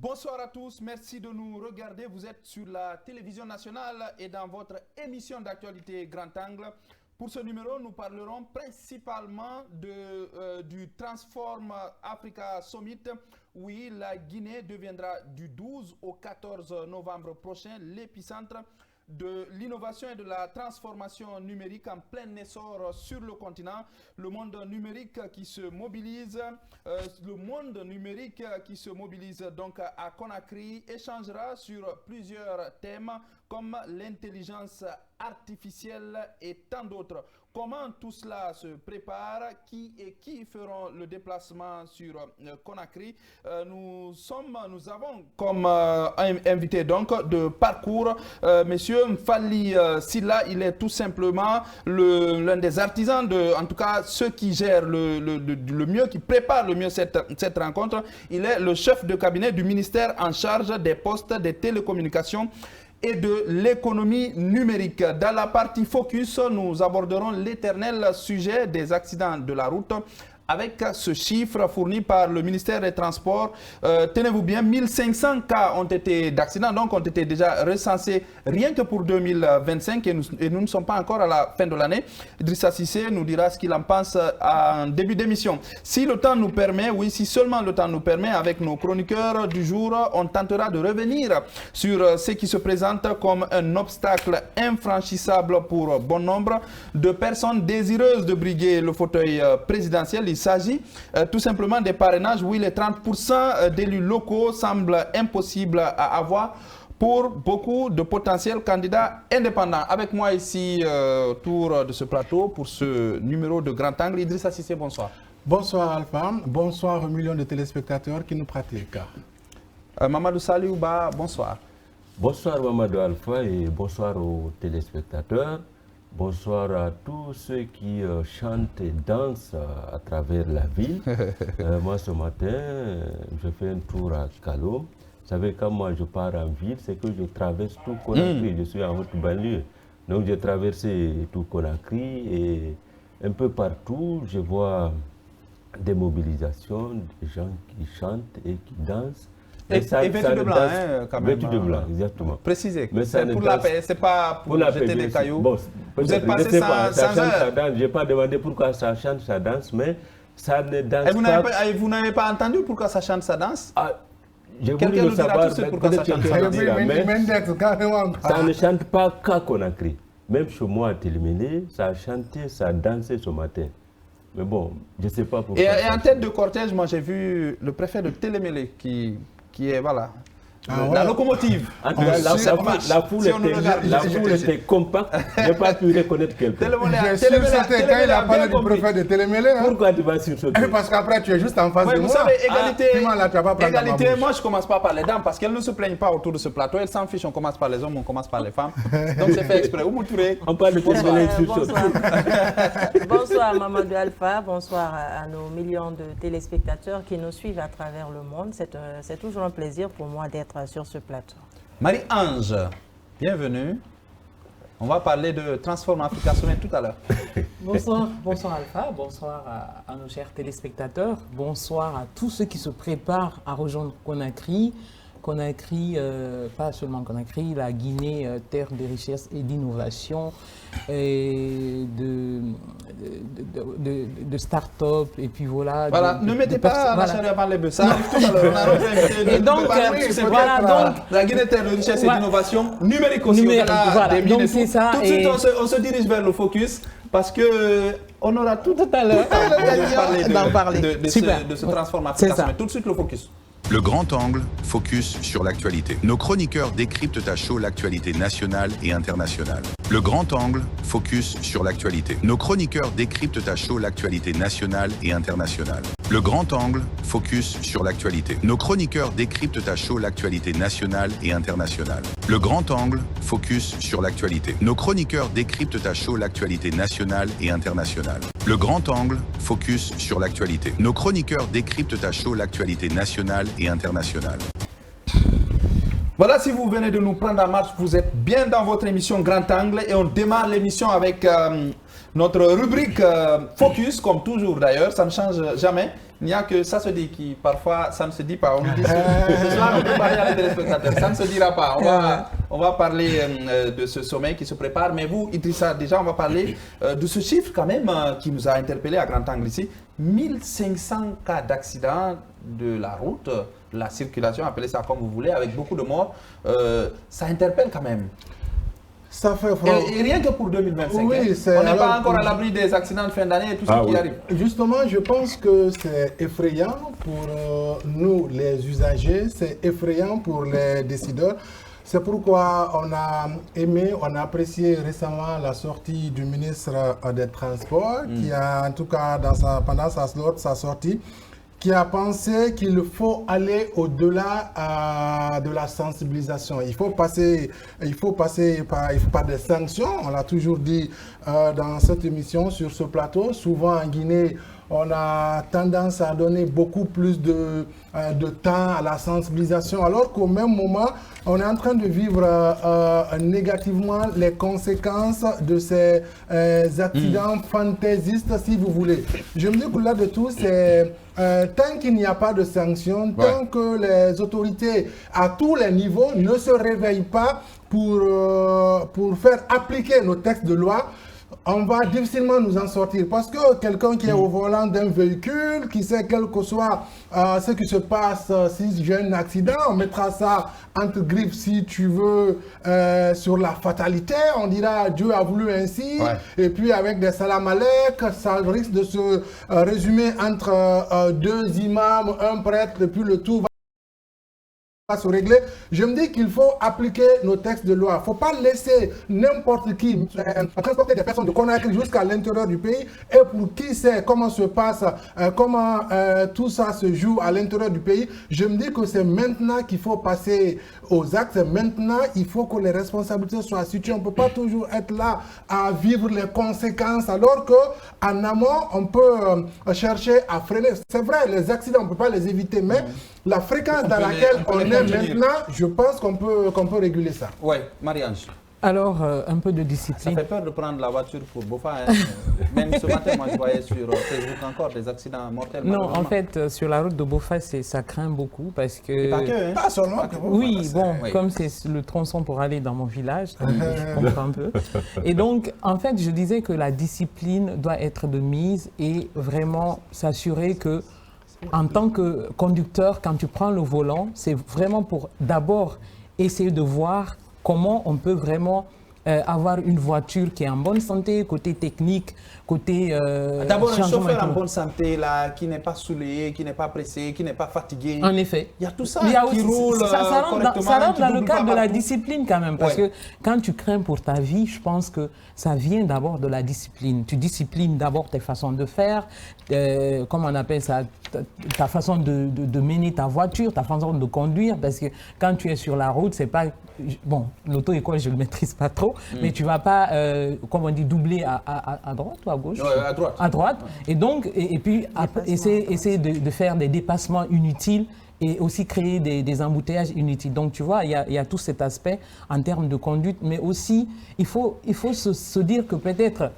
Bonsoir à tous, merci de nous regarder. Vous êtes sur la télévision nationale et dans votre émission d'actualité Grand Angle. Pour ce numéro, nous parlerons principalement du Transform Africa Summit. Oui, la Guinée deviendra du 12 au 14 novembre prochain l'épicentre de l'innovation et de la transformation numérique en plein essor sur le continent. Le monde numérique qui se mobilise, donc à Conakry échangera sur plusieurs thèmes comme l'intelligence artificielle et tant d'autres. Comment tout cela se prépare? Qui feront le déplacement sur Conakry? Nous avons comme invité donc de parcours Monsieur Mfali Silla. Il est tout simplement l'un des artisans, en tout cas ceux qui gèrent le mieux, qui préparent le mieux cette rencontre. Il est le chef de cabinet du ministère en charge des postes, des télécommunications et de l'économie numérique. Dans la partie focus, nous aborderons l'éternel sujet des accidents de la route avec ce chiffre fourni par le ministère des Transports. Tenez-vous bien, 1500 cas d'accidents ont été déjà recensés rien que pour 2025 et nous ne sommes pas encore à la fin de l'année. Idrissa Cissé nous dira ce qu'il en pense en début d'émission. Si le temps nous permet, oui, si seulement le temps nous permet, avec nos chroniqueurs du jour, on tentera de revenir sur ce qui se présente comme un obstacle infranchissable pour bon nombre de personnes désireuses de briguer le fauteuil présidentiel. Il s'agit tout simplement des parrainages. Oui, les 30% d'élus locaux semblent impossibles à avoir pour beaucoup de potentiels candidats indépendants. Avec moi ici, autour de ce plateau, pour ce numéro de Grand Angle, Idrissa Cissé, bonsoir. Bonsoir Alpha, bonsoir aux millions de téléspectateurs qui nous pratiquent. Mamadou Saliouba, bonsoir. Bonsoir Mamadou Alpha et bonsoir aux téléspectateurs. Bonsoir à tous ceux qui chantent et dansent à travers la ville. Moi, ce matin, je fais un tour à Kalo. Vous savez, quand moi je pars en ville, c'est que je traverse tout Conakry. Je suis en haute banlieue. Donc, j'ai traversé tout Conakry et un peu partout, je vois des mobilisations, des gens qui chantent et qui dansent. Et vêtu de blanc, quand même. Vêtu de blanc, exactement. Précisez. C'est pour la paix, c'est pas pour jeter des cailloux. Bon, vous êtes passé sans heure. Je n'ai pas demandé pourquoi ça chante, ça danse, mais ça ne danse pas. Vous n'avez pas entendu pourquoi ça chante, ça danse? J'ai voulu le savoir, pourquoi ça chante, ça danse. Mais ça ne chante pas qu'à Conakry. Même chez moi à Télémélé, ça a chanté, ça a dansé ce matin. Mais bon, je ne sais pas pourquoi. Et en tête de cortège, moi j'ai vu le préfet de Télémélé qui est, voilà, la locomotive. La foule était compacte, je n'ai pas pu reconnaître quelqu'un. Quand il a parlé du préfet de Télémélé. Pourquoi tu vas sur ce truc? Parce qu'après tu es juste en face de moi. Vous savez, égalité, moi je commence pas par les dames parce qu'elles ne se plaignent pas autour de ce plateau. Elles s'en fichent, on commence par les hommes, on commence par les femmes. Donc c'est fait exprès. On parle de Télémélé sur ce truc. Bonsoir Mamadou Alpha, bonsoir à nos millions de téléspectateurs qui nous suivent à travers le monde. C'est toujours un plaisir pour moi d'être sur ce plateau. Marie-Ange, bienvenue. On va parler de Transform Africa Summit tout à l'heure. Bonsoir Alpha, bonsoir à nos chers téléspectateurs, bonsoir à tous ceux qui se préparent à rejoindre Conakry. Conakry, pas seulement Conakry, la Guinée, terre de richesse et d'innovation, et de start-up, et puis voilà. Voilà, ne mettez pas la charrue avant les bœufs, ça arrive tout à l'heure. Et donc, voilà, donc, la Guinée, terre de richesse et d'innovation, numérique aussi. Voilà, donc c'est ça. Tout de suite, on se dirige vers le focus, parce qu'on aura tout à l'heure d'en parler de ce Transform Africa Summit. Tout de suite, le focus. Le Grand Angle, focus sur l'actualité. Nos chroniqueurs décryptent à chaud l'actualité nationale et internationale. Le Grand Angle, focus sur l'actualité. Nos chroniqueurs décryptent à chaud l'actualité nationale et internationale. Le Grand Angle, focus sur l'actualité. Nos chroniqueurs décryptent à chaud l'actualité nationale et internationale. Le Grand Angle, focus sur l'actualité. Nos chroniqueurs décryptent à chaud l'actualité nationale et internationale. Le Grand Angle, focus sur l'actualité. Nos chroniqueurs décryptent à chaud l'actualité nationale et internationale. Voilà, si vous venez de nous prendre en marche, vous êtes bien dans votre émission Grand Angle et on démarre l'émission avec Notre rubrique Focus, comme toujours d'ailleurs, ça ne change jamais. Il n'y a que ça se dit qui, parfois, ça ne se dit pas. On nous dit ce soir, on peut parler à les téléspectateurs. Ça ne se dira pas. On va parler de ce sommet qui se prépare. Mais vous, Idrissa, déjà, on va parler de ce chiffre quand même qui nous a interpellé à Grand Angle ici. 1500 cas d'accidents de la route, la circulation, appelez ça comme vous voulez, avec beaucoup de morts. Ça interpelle quand même. Ça fait et rien que pour 2025, oui, on n'est pas encore à l'abri des accidents de fin d'année et tout ce qui arrive. Justement, je pense que c'est effrayant pour nous, les usagers, c'est effrayant pour les décideurs. C'est pourquoi on a apprécié récemment la sortie du ministre des Transports, qui a, en tout cas, pendant sa sortie, qui a pensé qu'il faut aller au-delà de la sensibilisation. Il faut passer par des sanctions. On l'a toujours dit dans cette émission, sur ce plateau. Souvent en Guinée, on a tendance à donner beaucoup plus de temps à la sensibilisation, alors qu'au même moment, on est en train de vivre négativement les conséquences de ces accidents fantaisistes, si vous voulez. Je me dis que là de tout, c'est tant qu'il n'y a pas de sanctions, tant que les autorités à tous les niveaux ne se réveillent pas pour faire appliquer nos textes de loi, on va difficilement nous en sortir. Parce que quelqu'un qui est au volant d'un véhicule, qui sait quel que soit ce qui se passe si j'ai un accident, on mettra ça entre griffes, si tu veux, sur la fatalité. On dira Dieu a voulu ainsi. Et puis avec des salam alek, ça risque de se résumer entre deux imams, un prêtre, et puis le tout va se régler. Je me dis qu'il faut appliquer nos textes de loi. Il ne faut pas laisser n'importe qui transporter des personnes de Conakry jusqu'à l'intérieur du pays. Et pour qui sait comment se passe, comment tout ça se joue à l'intérieur du pays, je me dis que c'est maintenant qu'il faut passer aux actes. Maintenant, il faut que les responsabilités soient situées. On ne peut pas toujours être là à vivre les conséquences, alors qu'en amont, on peut chercher à freiner. C'est vrai, les accidents, on ne peut pas les éviter, mais la fréquence dans laquelle on est maintenant, je pense qu'on peut réguler ça. Oui, Marie-Ange. Alors, un peu de discipline. Ça fait peur de prendre la voiture pour Bofa. Hein. Même ce matin, moi, je voyais sur Facebook encore des accidents mortels. Non, en fait, sur la route de Bofa, ça craint beaucoup parce que... Pas que, hein. Pas seulement que Bofa. Oui, bon, comme c'est le tronçon pour aller dans mon village, je comprends un peu. Et donc, en fait, je disais que la discipline doit être de mise et vraiment s'assurer que en tant que conducteur, quand tu prends le volant, c'est vraiment pour d'abord essayer de voir comment on peut vraiment avoir une voiture qui est en bonne santé, côté technique, côté d'abord un chauffeur en bonne santé, là, qui n'est pas saoulé, qui n'est pas pressé, qui n'est pas fatigué. En effet. Il y a tout ça qui roule correctement. Ça rentre dans le cadre de la discipline quand même, parce que quand tu crains pour ta vie, je pense que ça vient d'abord de la discipline. Tu disciplines d'abord tes façons de faire, comment on appelle ça, ta façon de mener ta voiture, ta façon de conduire, parce que quand tu es sur la route, c'est pas... Bon, l'auto-école, je ne le maîtrise pas trop, mais tu ne vas pas, comme on dit, doubler à droite ou à gauche? À droite. À droite. Et donc, et puis, essayer de faire des dépassements inutiles et aussi créer des embouteillages inutiles. Donc, tu vois, il y a tout cet aspect en termes de conduite, mais aussi, il faut se dire que peut-être,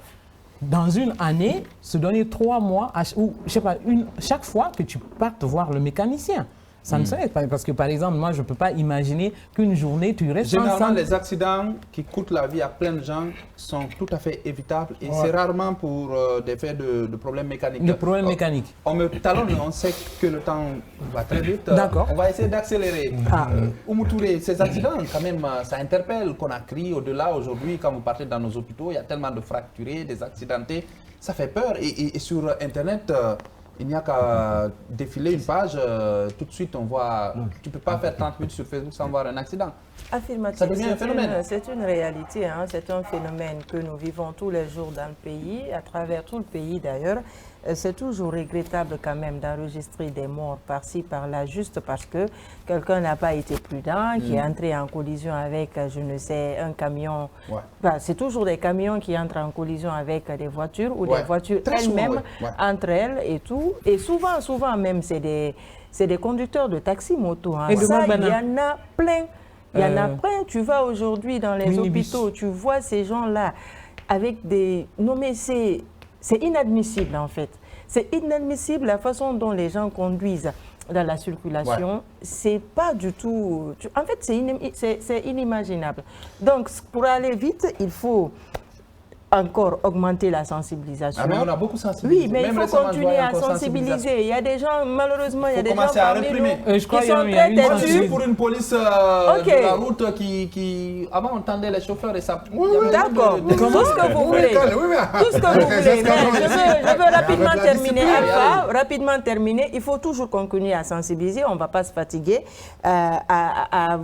dans une année, se donner 3 mois, ou je sais pas, chaque fois que tu partes voir le mécanicien. Ça ne serait pas, parce que par exemple, moi, je ne peux pas imaginer qu'une journée, tu restes généralement, les accidents qui coûtent la vie à plein de gens sont tout à fait évitables et c'est rarement pour des faits de problèmes mécaniques. De problèmes mécaniques. On me talonne, on sait que le temps va très vite. D'accord. On va essayer d'accélérer. Oumou Touré, ces accidents, quand même, ça interpelle Conakry. Au-delà, aujourd'hui, quand vous partez dans nos hôpitaux, il y a tellement de fracturés, des accidentés. Ça fait peur. Et sur Internet... il n'y a qu'à défiler une page, tout de suite on voit, tu ne peux pas faire 30 minutes sur Facebook sans voir un accident. Affirmatif, ça devient un phénomène. C'est une réalité, hein, c'est un phénomène que nous vivons tous les jours dans le pays, à travers tout le pays d'ailleurs. C'est toujours regrettable quand même d'enregistrer des morts par-ci, par-là, juste parce que quelqu'un n'a pas été prudent, qui est entré en collision avec, je ne sais, un camion. Bah, c'est toujours des camions qui entrent en collision avec des voitures ou des voitures elles-mêmes entre elles et tout. Et souvent même, c'est des conducteurs de taxi-moto. Hein. Ça, il y en a plein. Il y en a plein. Tu vas aujourd'hui dans les hôpitaux, tu vois ces gens-là. avec des... Non mais c'est inadmissible en fait. C'est inadmissible la façon dont les gens conduisent dans la circulation. C'est pas du tout... En fait, c'est inimaginable. Donc, pour aller vite, il faut encore augmenter la sensibilisation. Ah, mais on a beaucoup sensibilisé. Oui, mais il faut continuer à sensibiliser. Il y a des gens, malheureusement, il y a des gens parmi nous je crois qui sont qu'il y a très une Moi, je suis têtus. pour une police de la route qui... Avant, on tendait les chauffeurs et ça... D'accord, tout ce que vous voulez. Tout ce que vous voulez. Mais je veux rapidement terminer, Alpha. Rapidement terminer. Il faut toujours continuer à sensibiliser. On ne va pas se fatiguer.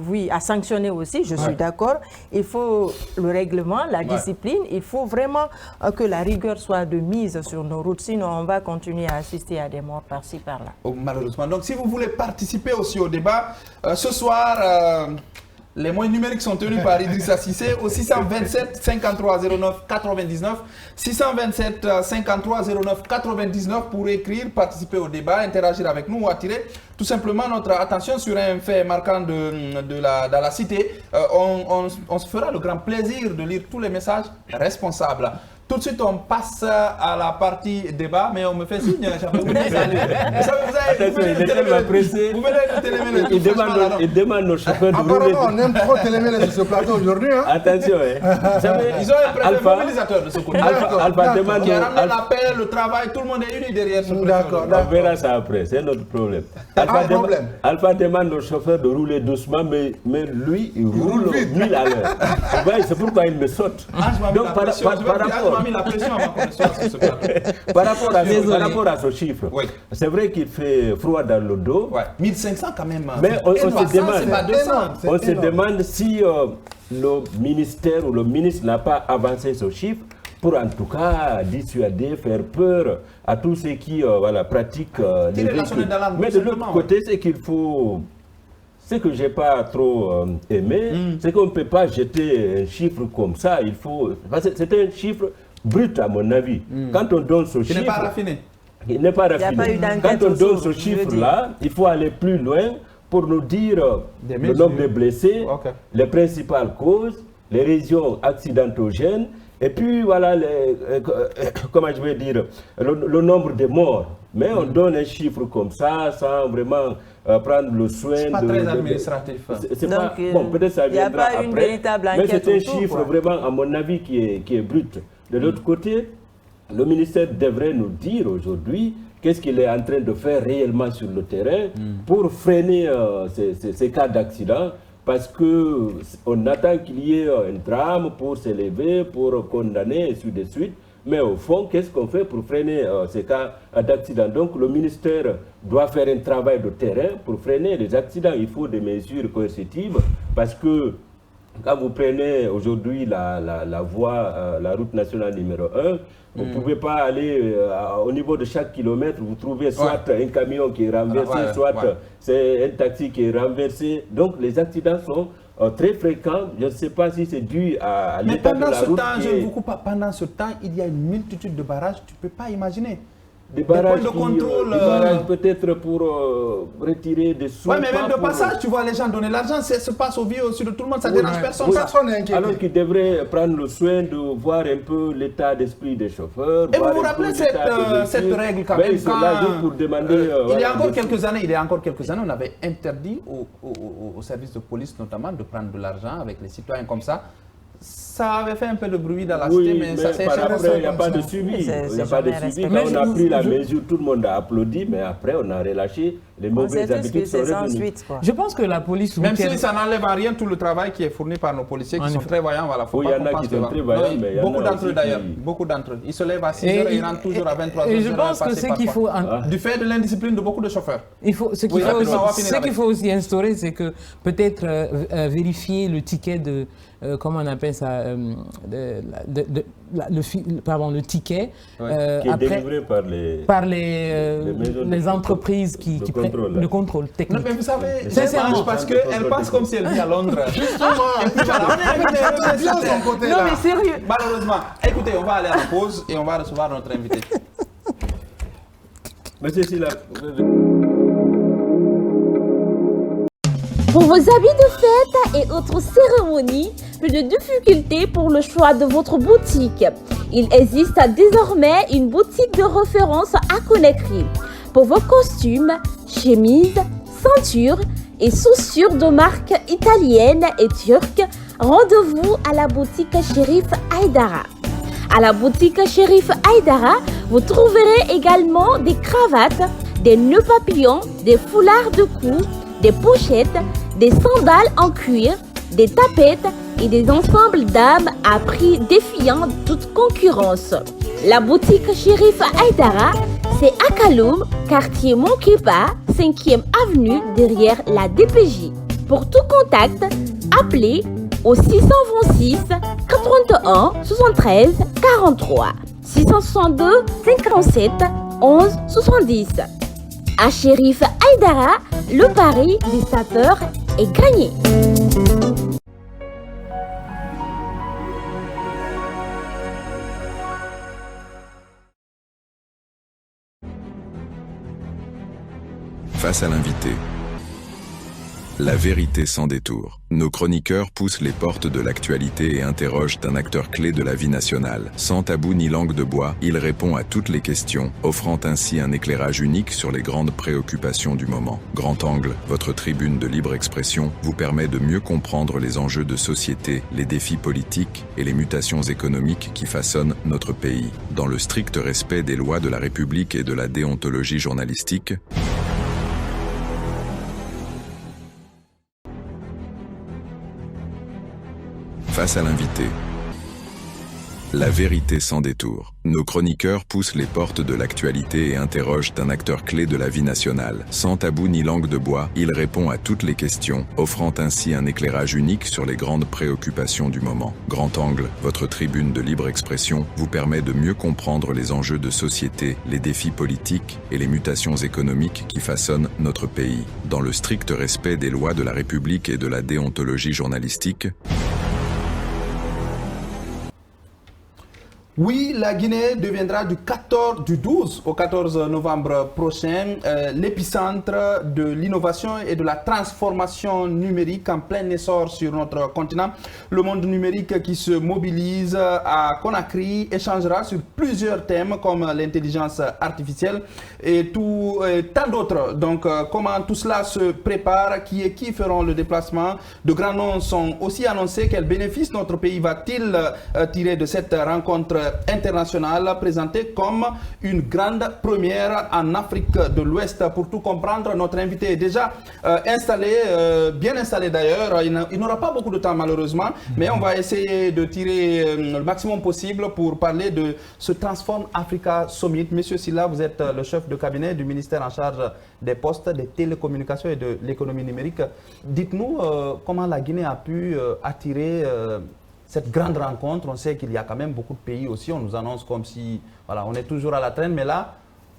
Oui, à sanctionner aussi, je suis d'accord. Il faut le règlement, la discipline. Il faut vraiment que la rigueur soit de mise sur nos routes. Sinon, on va continuer à assister à des morts par-ci, par-là. Oh, malheureusement. Donc, si vous voulez participer aussi au débat, ce soir... les moyens numériques sont tenus par Idrissa Cissé au 627 53 09 99. 627 53 09 99 pour écrire, participer au débat, interagir avec nous ou attirer tout simplement notre attention sur un fait marquant dans la cité. On se fera le grand plaisir de lire tous les messages responsables. Tout de suite, on passe à la partie débat, mais on me fait signe, j'avais oublié ça. Il demande aux chauffeurs de rouler. Apparemment, on aime trop télémêler sur ce plateau aujourd'hui. Hein. Attention, Ils ont un préfet mobilisateur de ce côté. Alpha demande... Qui a ramené la paix, le travail, tout le monde est uni derrière ce préfet. D'accord, On verra ça après, c'est notre problème. Alpha demande au chauffeur de rouler doucement, mais lui, il roule 1000 à l'heure. C'est pourquoi il me saute. Donc, par rapport à ce chiffre, c'est vrai qu'il fait froid dans le dos. 1500 quand même. Mais on se demande, demande si le ministère ou le ministre n'a pas avancé ce chiffre pour en tout cas dissuader, faire peur à tous ceux qui pratiquent les véhicules. Mais de l'autre côté, c'est qu'il faut... Ce que je n'ai pas trop aimé, c'est qu'on ne peut pas jeter un chiffre comme ça. Il faut... C'est un chiffre brut à mon avis. Quand on donne ce chiffre... Il n'est pas raffiné. Il n'est pas raffiné. Quand on donne ce chiffre-là, il faut aller plus loin pour nous dire le nombre de blessés, les principales causes, les régions accidentogènes, et puis voilà, comment je vais dire, le nombre de morts. Mais on donne un chiffre comme ça, sans vraiment prendre le soin de... C'est pas très administratif. Bon, peut-être ça viendra après, une véritable enquête, mais c'est un chiffre vraiment, à mon avis, qui est brut. De l'autre côté, le ministère devrait nous dire aujourd'hui qu'est-ce qu'il est en train de faire réellement sur le terrain pour freiner ces cas d'accident. Parce qu'on attend qu'il y ait un drame pour s'élever, pour condamner, et ainsi de suite. Mais au fond, qu'est-ce qu'on fait pour freiner ces cas d'accident? Donc le ministère doit faire un travail de terrain pour freiner les accidents. Il faut des mesures coercitives parce que quand vous prenez aujourd'hui la voie, la route nationale numéro 1, vous ne pouvez pas aller au niveau de chaque kilomètre, vous trouvez soit un camion qui est renversé, soit c'est un taxi qui est renversé. Donc les accidents sont très fréquents. Je ne sais pas si c'est dû à l'état de la route. Mais pendant ce temps, je ne vous coupe pas, pendant ce temps, il y a une multitude de barrages, tu ne peux pas imaginer. Des barrages peut-être pour retirer des sous. Oui, mais même de passage, tu vois les gens donner l'argent, ça se passe au vu aussi de tout le monde, ça dérange personne. Personne n'est inquiété. Alors qu'ils devraient prendre le soin de voir un peu l'état d'esprit des chauffeurs. Et vous vous rappelez cette règle quand même ils sont là juste pour demander... il y a encore quelques années, on avait interdit aux services de police notamment de prendre de l'argent avec les citoyens comme ça. Ça avait fait un peu de bruit dans la cité, mais ça s'est échappé. Il n'y a pas de suivi. Il n'y a pas de suivi. Quand on a pris la mesure, tout le monde a applaudi, mais après, on a relâché. Les mauvaises habitudes sont revenues. Je pense que la police... Même si ça n'enlève en rien tout le travail qui est fourni par nos policiers, qui sont très voyants. Voilà, il y en a qui sont très vaillants, mais beaucoup d'entre eux d'ailleurs. Beaucoup d'entre eux. Ils se lèvent à 6h et ils rentrent toujours à 23h. Et je pense que ce qu'il faut... Du fait de l'indiscipline de beaucoup de chauffeurs. Ce qu'il faut aussi instaurer, c'est que peut-être vérifier le ticket de... comment on appelle ça, le ticket qui est délivré par les entreprises qui prennent le contrôle technique. Non, mais vous savez, c'est parce qu'elle passe comme si elle vit à Londres. Justement, non mais sérieux. Malheureusement, écoutez, on va aller à la pause et on va recevoir notre invité. Monsieur Silla. Pour vos habits de fête et autres cérémonies, plus de difficultés pour le choix de votre boutique. Il existe désormais une boutique de référence à Conakry. Pour vos costumes, chemises, ceintures et chaussures de marque italienne et turque, rendez-vous à la boutique Chérif Aïdara. À la boutique Chérif Aïdara, vous trouverez également des cravates, des nœuds papillons, des foulards de cou, des pochettes, des sandales en cuir, des tapettes et des ensembles d'âmes à prix défiant toute concurrence. La boutique Chérif Aïdara, c'est à Kaloum, quartier Monképa, 5e avenue derrière la DPJ. Pour tout contact, appelez au 626 81 73 43 662 57 11 70. À Chérif Aïdara, le pari des sapeurs est gagné. Face à l'invité. La vérité sans détour. Nos chroniqueurs poussent les portes de l'actualité et interrogent un acteur clé de la vie nationale. Sans tabou ni langue de bois, il répond à toutes les questions, offrant ainsi un éclairage unique sur les grandes préoccupations du moment. Grand Angle, votre tribune de libre expression, vous permet de mieux comprendre les enjeux de société, les défis politiques et les mutations économiques qui façonnent notre pays. Dans le strict respect des lois de la République et de la déontologie journalistique, face à l'invité. La vérité sans détour. Nos chroniqueurs poussent les portes de l'actualité et interrogent un acteur clé de la vie nationale. Sans tabou ni langue de bois, il répond à toutes les questions, offrant ainsi un éclairage unique sur les grandes préoccupations du moment. Grand Angle, votre tribune de libre expression, vous permet de mieux comprendre les enjeux de société, les défis politiques et les mutations économiques qui façonnent notre pays. Dans le strict respect des lois de la République et de la déontologie journalistique, oui, la Guinée deviendra du 12 au 14 novembre prochain l'épicentre de l'innovation et de la transformation numérique en plein essor sur notre continent. Le monde numérique qui se mobilise à Conakry échangera sur plusieurs thèmes comme l'intelligence artificielle et tant d'autres. Donc, comment tout cela se prépare, qui feront le déplacement? De grands noms sont aussi annoncés. Quels bénéfices notre pays va-t-il tirer de cette rencontre internationale présentée comme une grande première en Afrique de l'Ouest? Pour tout comprendre, notre invité est déjà installé, bien installé d'ailleurs. Il n'aura pas beaucoup de temps malheureusement, mais on va essayer de tirer le maximum possible pour parler de ce Transform Africa Summit. Monsieur Sylla, vous êtes le chef de cabinet du ministère en charge des postes, des télécommunications et de l'économie numérique. Dites-nous comment la Guinée a pu attirer cette grande rencontre. On sait qu'il y a quand même beaucoup de pays aussi. On nous annonce comme si voilà, on est toujours à la traîne, mais là,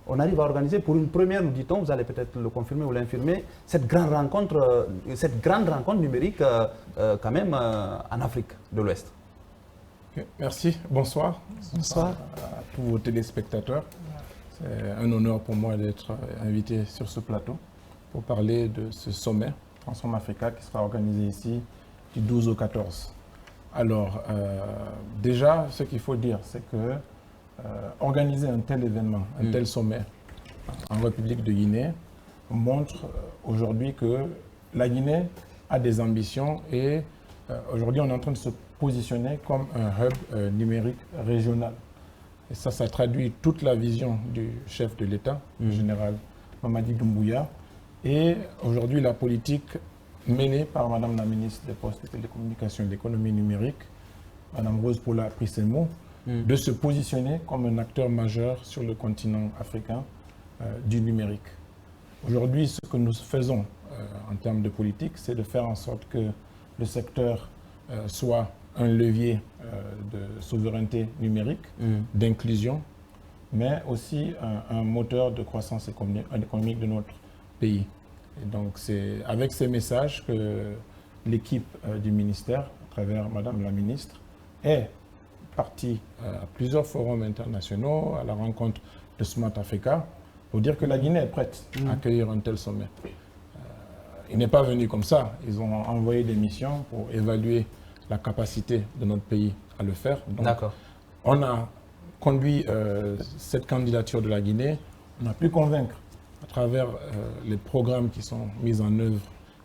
on arrive à organiser pour une première, nous dit-on, vous allez peut-être le confirmer ou l'infirmer, cette grande rencontre numérique quand même en Afrique de l'Ouest. Okay, merci, bonsoir. Bonsoir. À tous vos téléspectateurs. C'est un honneur pour moi d'être invité sur ce plateau pour parler de ce sommet Transform Africa qui sera organisé ici du 12 au 14. Alors, déjà, ce qu'il faut dire, c'est que organiser un tel événement, un tel sommet en République de Guinée montre aujourd'hui que la Guinée a des ambitions et aujourd'hui, on est en train de se positionner comme un hub numérique régional. Et ça traduit toute la vision du chef de l'État, le général Mamadi Doumbouya, et aujourd'hui la politique menée par Madame la ministre des Postes, des Télécommunications et de l'Économie numérique, Madame Rose Pola Prissemo, de se positionner comme un acteur majeur sur le continent africain du numérique. Aujourd'hui, ce que nous faisons en termes de politique, c'est de faire en sorte que le secteur soit un levier de souveraineté numérique, d'inclusion, mais aussi un moteur de croissance économique de notre pays. Et donc c'est avec ces messages que l'équipe du ministère, à travers Madame la ministre, est partie à plusieurs forums internationaux, à la rencontre de Smart Africa, pour dire que la Guinée est prête à accueillir un tel sommet. Il n'est pas venu comme ça. Ils ont envoyé des missions pour évaluer la capacité de notre pays à le faire. D'accord. On a conduit cette candidature de la Guinée, on a pu convaincre à travers les programmes qui sont mis en œuvre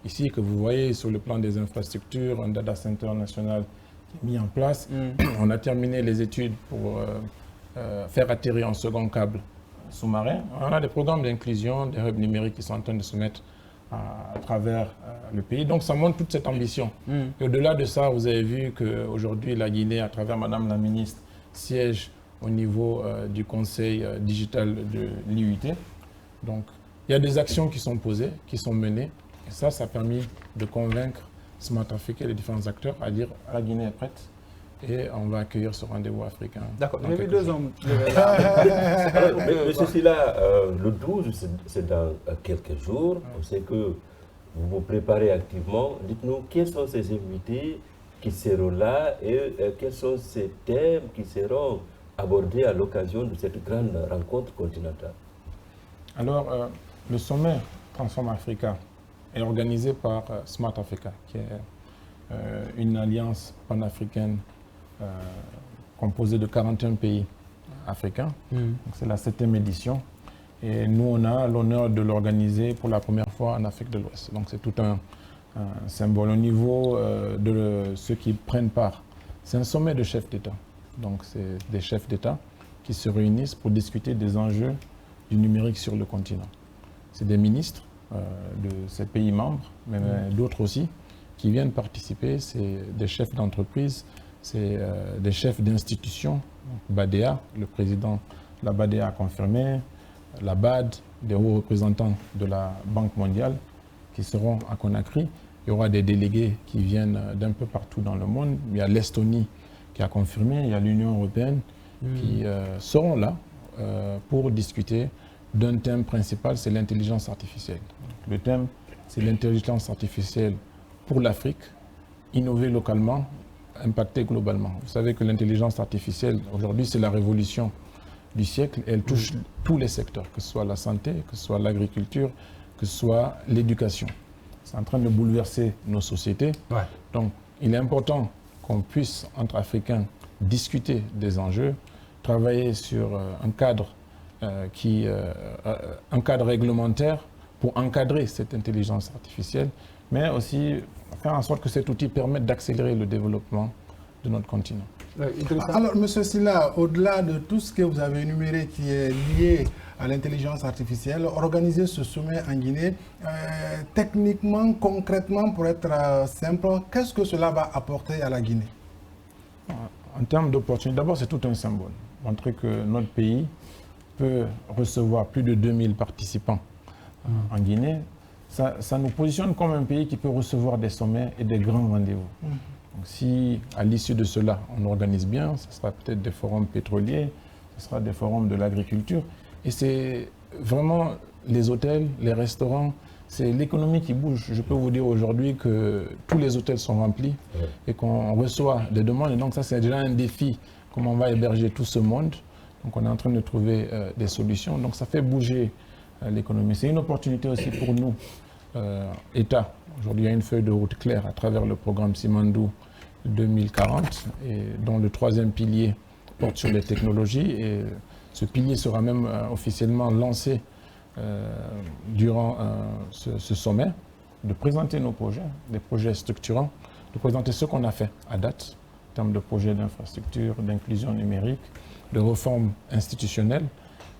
ici, que vous voyez sur le plan des infrastructures, un data center national qui est mis en place. On a terminé les études pour faire atterrir un second câble sous-marin. On a des programmes d'inclusion, des hubs numériques qui sont en train de se mettre à travers le pays. Donc ça montre toute cette ambition. Et au-delà de ça, vous avez vu qu'aujourd'hui, la Guinée, à travers Madame la ministre, siège au niveau du conseil digital de l'IUT. Donc il y a des actions qui sont posées, qui sont menées. Et ça a permis de convaincre Smart Africa et les différents acteurs à dire la Guinée est prête et on va accueillir ce rendez-vous africain. D'accord, il y avait 2 hommes. Monsieur Silla, le 12, c'est dans quelques jours. On sait que vous vous préparez activement. Dites-nous, quels sont ces invités qui seront là et quels sont ces thèmes qui seront abordés à l'occasion de cette grande rencontre continentale? Alors, le sommet Transform Africa est organisé par Smart Africa, qui est une alliance panafricaine composée de 41 pays africains. C'est la 7e édition. Et nous, on a l'honneur de l'organiser pour la première fois en Afrique de l'Ouest. Donc c'est tout un symbole. Au niveau de ceux qui prennent part, c'est un sommet de chefs d'État. Donc c'est des chefs d'État qui se réunissent pour discuter des enjeux du numérique sur le continent. C'est des ministres de ces pays membres, mais d'autres aussi, qui viennent participer. C'est des chefs d'entreprise, c'est des chefs d'institutions. BADEA, le président de la BADEA a confirmé, la BAD, des hauts représentants de la Banque mondiale qui seront à Conakry. Il y aura des délégués qui viennent d'un peu partout dans le monde. Il y a l'Estonie qui a confirmé, il y a l'Union européenne qui seront là pour discuter d'un thème principal, c'est l'intelligence artificielle. Le thème, c'est l'intelligence artificielle pour l'Afrique, innover localement, impacter globalement. Vous savez que l'intelligence artificielle, aujourd'hui, c'est la révolution du siècle. Elle touche tous les secteurs, que ce soit la santé, que ce soit l'agriculture, que ce soit l'éducation. C'est en train de bouleverser nos sociétés. Donc, il est important qu'on puisse, entre Africains, discuter des enjeux, travailler sur un cadre un cadre réglementaire pour encadrer cette intelligence artificielle, mais aussi faire en sorte que cet outil permette d'accélérer le développement de notre continent. Alors, M. Silla, au-delà de tout ce que vous avez énuméré qui est lié à l'intelligence artificielle, organiser ce sommet en Guinée, techniquement, concrètement, pour être simple, qu'est-ce que cela va apporter à la Guinée? En termes d'opportunités, d'abord, c'est tout un symbole. Montrer que notre pays peut recevoir plus de 2000 participants en Guinée, ça nous positionne comme un pays qui peut recevoir des sommets et des grands rendez-vous. Donc, si à l'issue de cela, on organise bien, ce sera peut-être des forums pétroliers, ce sera des forums de l'agriculture. Et c'est vraiment les hôtels, les restaurants, c'est l'économie qui bouge. Je peux vous dire aujourd'hui que tous les hôtels sont remplis et qu'on reçoit des demandes. Et donc ça, c'est déjà un défi, comment on va héberger tout ce monde. Donc on est en train de trouver des solutions. Donc ça fait bouger l'économie. C'est une opportunité aussi pour nous, État. Aujourd'hui, il y a une feuille de route claire à travers le programme Simandou 2040, et dont le 3e pilier porte sur les technologies. Et ce pilier sera même officiellement lancé durant ce sommet, de présenter nos projets, des projets structurants, de présenter ce qu'on a fait à date en termes de projets d'infrastructure, d'inclusion numérique, de réforme institutionnelle,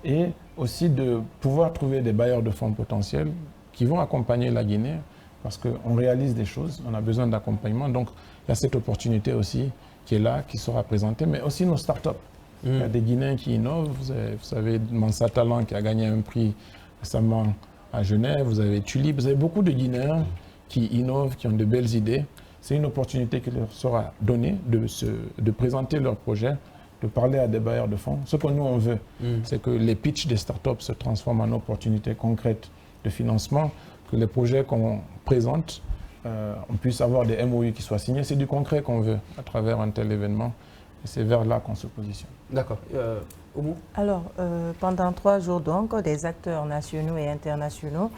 et aussi de pouvoir trouver des bailleurs de fonds potentiels qui vont accompagner la Guinée, parce qu'on réalise des choses, on a besoin d'accompagnement. Donc il y a cette opportunité aussi qui est là, qui sera présentée, mais aussi nos startups. Il y a des Guinéens qui innovent. Vous savez Mansa Talent qui a gagné un prix récemment à Genève. Vous avez Tulip. Vous avez beaucoup de Guinéens qui innovent, qui ont de belles idées. C'est une opportunité qui leur sera donnée de présenter leurs projets, de parler à des bailleurs de fonds. Ce que nous, on veut, c'est que les pitchs des startups se transforment en opportunités concrètes de financement, que les projets qu'on présente, on puisse avoir des MOU qui soient signés. C'est du concret qu'on veut à travers un tel événement. Et c'est vers là qu'on se positionne. D'accord. Alors, pendant 3 jours, donc, des acteurs nationaux et internationaux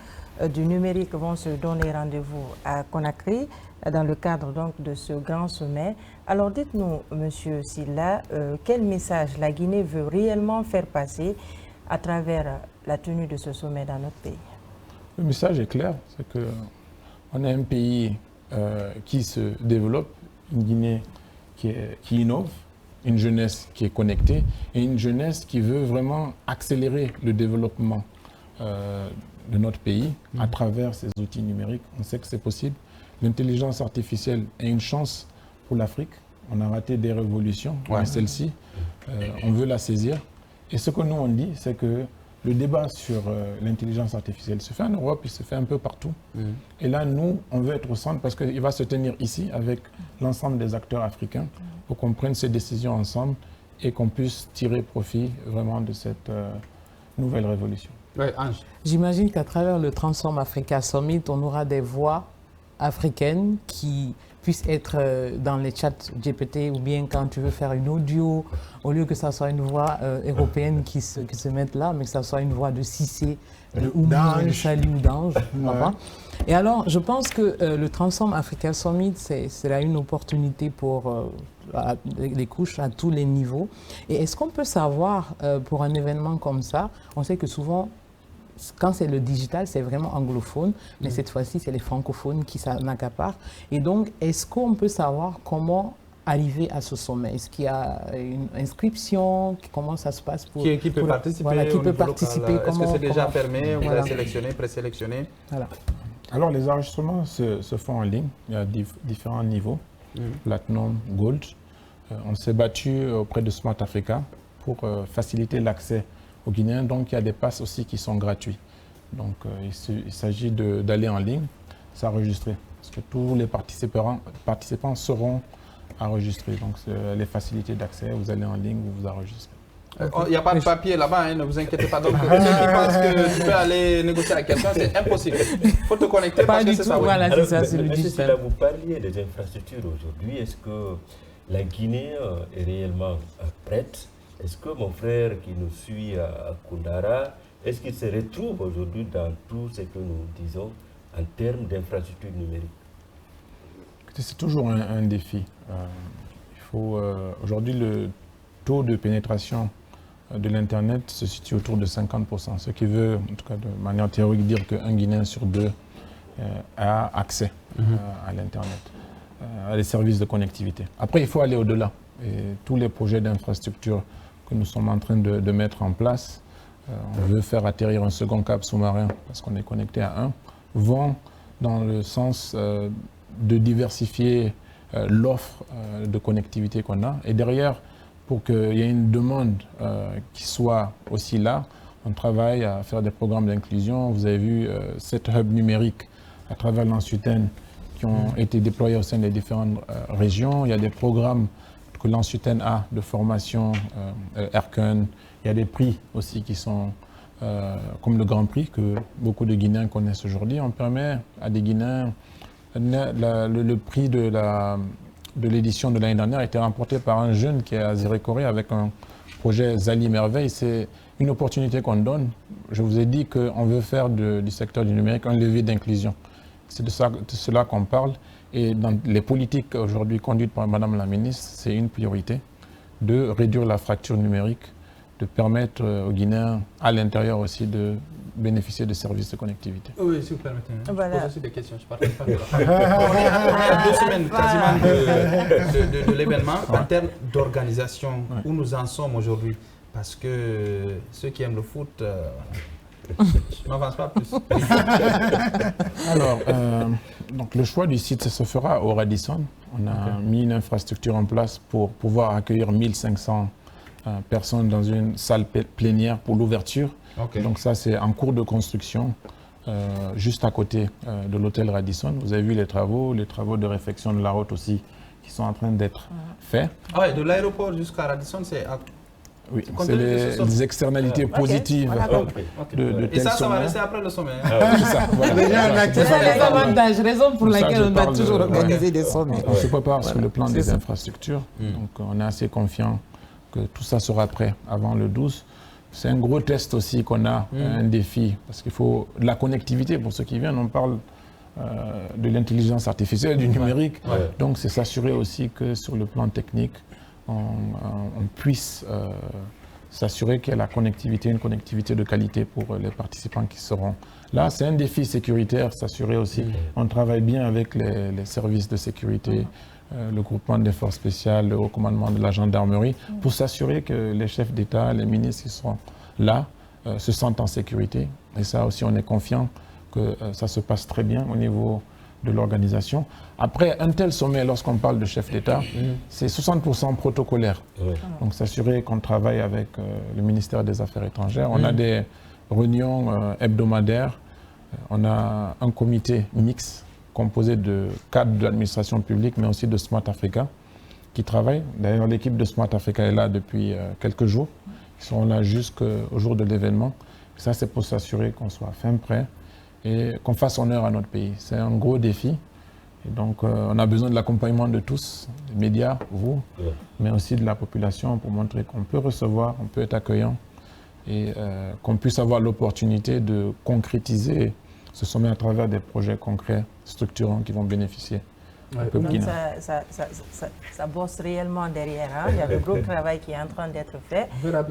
du numérique vont se donner rendez-vous à Conakry dans le cadre donc, de ce grand sommet. Alors, dites-nous, Monsieur Sylla, quel message la Guinée veut réellement faire passer à travers la tenue de ce sommet dans notre pays? Le message est clair, c'est qu'on est un pays qui se développe, une Guinée qui innove, une jeunesse qui est connectée et une jeunesse qui veut vraiment accélérer le développement de notre pays à travers ces outils numériques. On sait que c'est possible. L'intelligence artificielle est une chance pour l'Afrique. On a raté des révolutions, mais celle-ci, on veut la saisir. Et ce que nous on dit, c'est que le débat sur l'intelligence artificielle se fait en Europe, il se fait un peu partout. Et là, nous, on veut être au centre parce qu'il va se tenir ici avec l'ensemble des acteurs africains pour qu'on prenne ces décisions ensemble et qu'on puisse tirer profit vraiment de cette nouvelle révolution. Oui, Ange. J'imagine qu'à travers le Transform Africa Summit, on aura des voix africaines qui puissent être dans les chats GPT ou bien quand tu veux faire une audio, au lieu que ça soit une voix européenne qui se mette là, mais que ça soit une voix de Cissé, de Oumou, de Sali ou d'Ange. Et alors, je pense que le Transform Africa Summit, c'est là une opportunité pour les couches à tous les niveaux. Et est-ce qu'on peut savoir, pour un événement comme ça, on sait que souvent, quand c'est le digital, c'est vraiment anglophone, mais cette fois-ci, c'est les francophones qui s'en accaparent. Et donc, est-ce qu'on peut savoir comment arriver à ce sommet? Est-ce qu'il y a une inscription? Comment ça se passe pour, qui peut participer? Voilà, qui peut participer? Est-ce que c'est déjà fermé? Vous avez sélectionné, présélectionné? Voilà. Alors, les enregistrements se font en ligne. Il y a différents niveaux, Platinum, Gold. On s'est battu auprès de Smart Africa pour faciliter l'accès aux Guinéens. Donc, il y a des passes aussi qui sont gratuits. Donc, il s'agit d'aller en ligne, s'enregistrer. Parce que tous les participants seront enregistrés. Donc, les facilités d'accès, vous allez en ligne, vous vous enregistrez. Il n'y a pas de papier là-bas, hein, ne vous inquiétez pas. Donc, ceux qui pensent que tu peux aller négocier avec quelqu'un, c'est impossible. Il faut te connecter parce que c'est ça. Voilà, Alors, c'est ça, c'est le Monsieur digital. Sylla, vous parliez des infrastructures aujourd'hui. Est-ce que la Guinée est réellement prête? Est-ce que mon frère qui nous suit à Koundara, est-ce qu'il se retrouve aujourd'hui dans tout ce que nous disons en termes d'infrastructures numériques? C'est toujours un défi. Aujourd'hui, le taux de pénétration de l'Internet se situe autour de 50%, ce qui veut, en tout cas de manière théorique, dire qu'un Guinéen sur 2 a accès à l'Internet, à les services de connectivité. Après, il faut aller au-delà. Et tous les projets d'infrastructure que nous sommes en train de mettre en place, on veut faire atterrir un second câble sous-marin parce qu'on est connecté à un, vont dans le sens de diversifier l'offre de connectivité qu'on a. Et derrière, pour qu'il y ait une demande qui soit aussi là, on travaille à faire des programmes d'inclusion. Vous avez vu 7 hubs numériques à travers l'Ansuten qui ont été déployés au sein des différentes régions. Il y a des programmes que l'Ansuten a de formation, Erken. Il y a des prix aussi qui sont comme le Grand Prix que beaucoup de Guinéens connaissent aujourd'hui. On permet à des Guinéens, le prix de l'édition de l'année dernière a été remporté par un jeune qui est à Zérékoré avec un projet Zali Merveille. C'est une opportunité qu'on donne. Je vous ai dit qu'on veut faire du secteur du numérique un levier d'inclusion. C'est de cela qu'on parle. Et dans les politiques aujourd'hui conduites par Madame la ministre, c'est une priorité de réduire la fracture numérique, de permettre aux Guinéens à l'intérieur aussi de bénéficier de services de connectivité. Oui, si vous permettez. Voilà. Je pose aussi des questions, je parle pas de on est à 2 semaines quasiment de l'événement en termes d'organisation, où nous en sommes aujourd'hui. Parce que ceux qui aiment le foot, je n'avance pas plus. Alors, donc le choix du site se fera au Radisson. On a mis une infrastructure en place pour pouvoir accueillir 1500 personnes dans une salle plénière pour l'ouverture. Donc ça, c'est en cours de construction, juste à côté de l'hôtel Radisson. Vous avez vu les travaux de réfection de la route aussi qui sont en train d'être faits. Ah ouais, de l'aéroport jusqu'à Radisson, c'est... Oui, c'est les externalités positives de Et ça va rester après le sommet. C'est ça, voilà. C'est ça les avantages, raison pour laquelle on a toujours organisé des sommets. On se prépare sur le plan des infrastructures, donc on est assez confiant que tout ça sera prêt avant le 12. C'est un gros test aussi qu'on a, un défi, parce qu'il faut de la connectivité. Pour ceux qui viennent, on parle de l'intelligence artificielle, du numérique. Donc c'est s'assurer aussi que sur le plan technique, on puisse s'assurer qu'il y a la connectivité, une connectivité de qualité pour les participants qui seront là. C'est un défi sécuritaire, s'assurer aussi. On travaille bien avec les services de sécurité, le groupement des forces spéciales, le haut commandement de la gendarmerie, pour s'assurer que les chefs d'État, les ministres qui seront là, se sentent en sécurité. Et ça aussi, on est confiant que ça se passe très bien au niveau de l'organisation. Après, un tel sommet, lorsqu'on parle de chef d'État, c'est 60% protocolaire. Donc s'assurer qu'on travaille avec le ministère des Affaires étrangères. On a des réunions hebdomadaires. On a un comité mixte composé de cadres de l'administration publique, mais aussi de Smart Africa, qui travaillent. D'ailleurs, l'équipe de Smart Africa est là depuis quelques jours. Ils seront là jusqu'au jour de l'événement. Ça, c'est pour s'assurer qu'on soit fin prêt et qu'on fasse honneur à notre pays. C'est un gros défi. Et donc, on a besoin de l'accompagnement de tous, des médias, vous, mais aussi de la population pour montrer qu'on peut recevoir, on peut être accueillant et qu'on puisse avoir l'opportunité de concrétiser ce sommet à travers des projets concrets, structurants qui vont bénéficier. Donc ça bosse réellement derrière. Hein? Il y a le gros travail qui est en train d'être fait.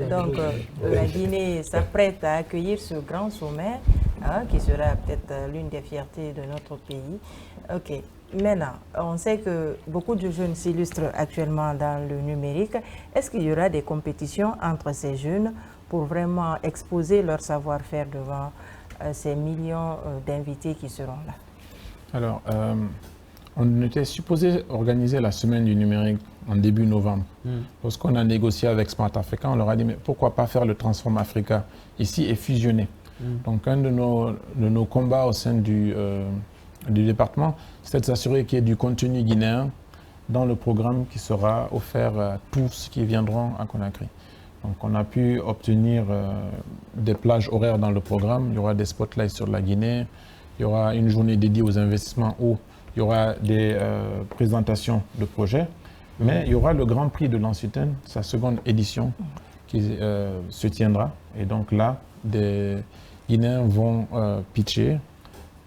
Donc la Guinée s'apprête à accueillir ce grand sommet qui sera peut-être l'une des fiertés de notre pays. Ok. Maintenant, on sait que beaucoup de jeunes s'illustrent actuellement dans le numérique. Est-ce qu'il y aura des compétitions entre ces jeunes pour vraiment exposer leur savoir-faire devant ces millions d'invités qui seront là? Alors, on était supposé organiser la semaine du numérique en début novembre. Lorsqu'on a négocié avec Smart Africa, on leur a dit mais pourquoi pas faire le Transform Africa ici et fusionner. Donc un de nos combats au sein du département, c'est de s'assurer qu'il y ait du contenu guinéen dans le programme qui sera offert à tous qui viendront à Conakry. Donc on a pu obtenir des plages horaires dans le programme. Il y aura des spotlights sur la Guinée, il y aura une journée dédiée aux investissements où il y aura des présentations de projets, mais il y aura le Grand Prix de l'Ancitaine, sa seconde édition, qui se tiendra. Et donc là, des Guinéens vont pitcher,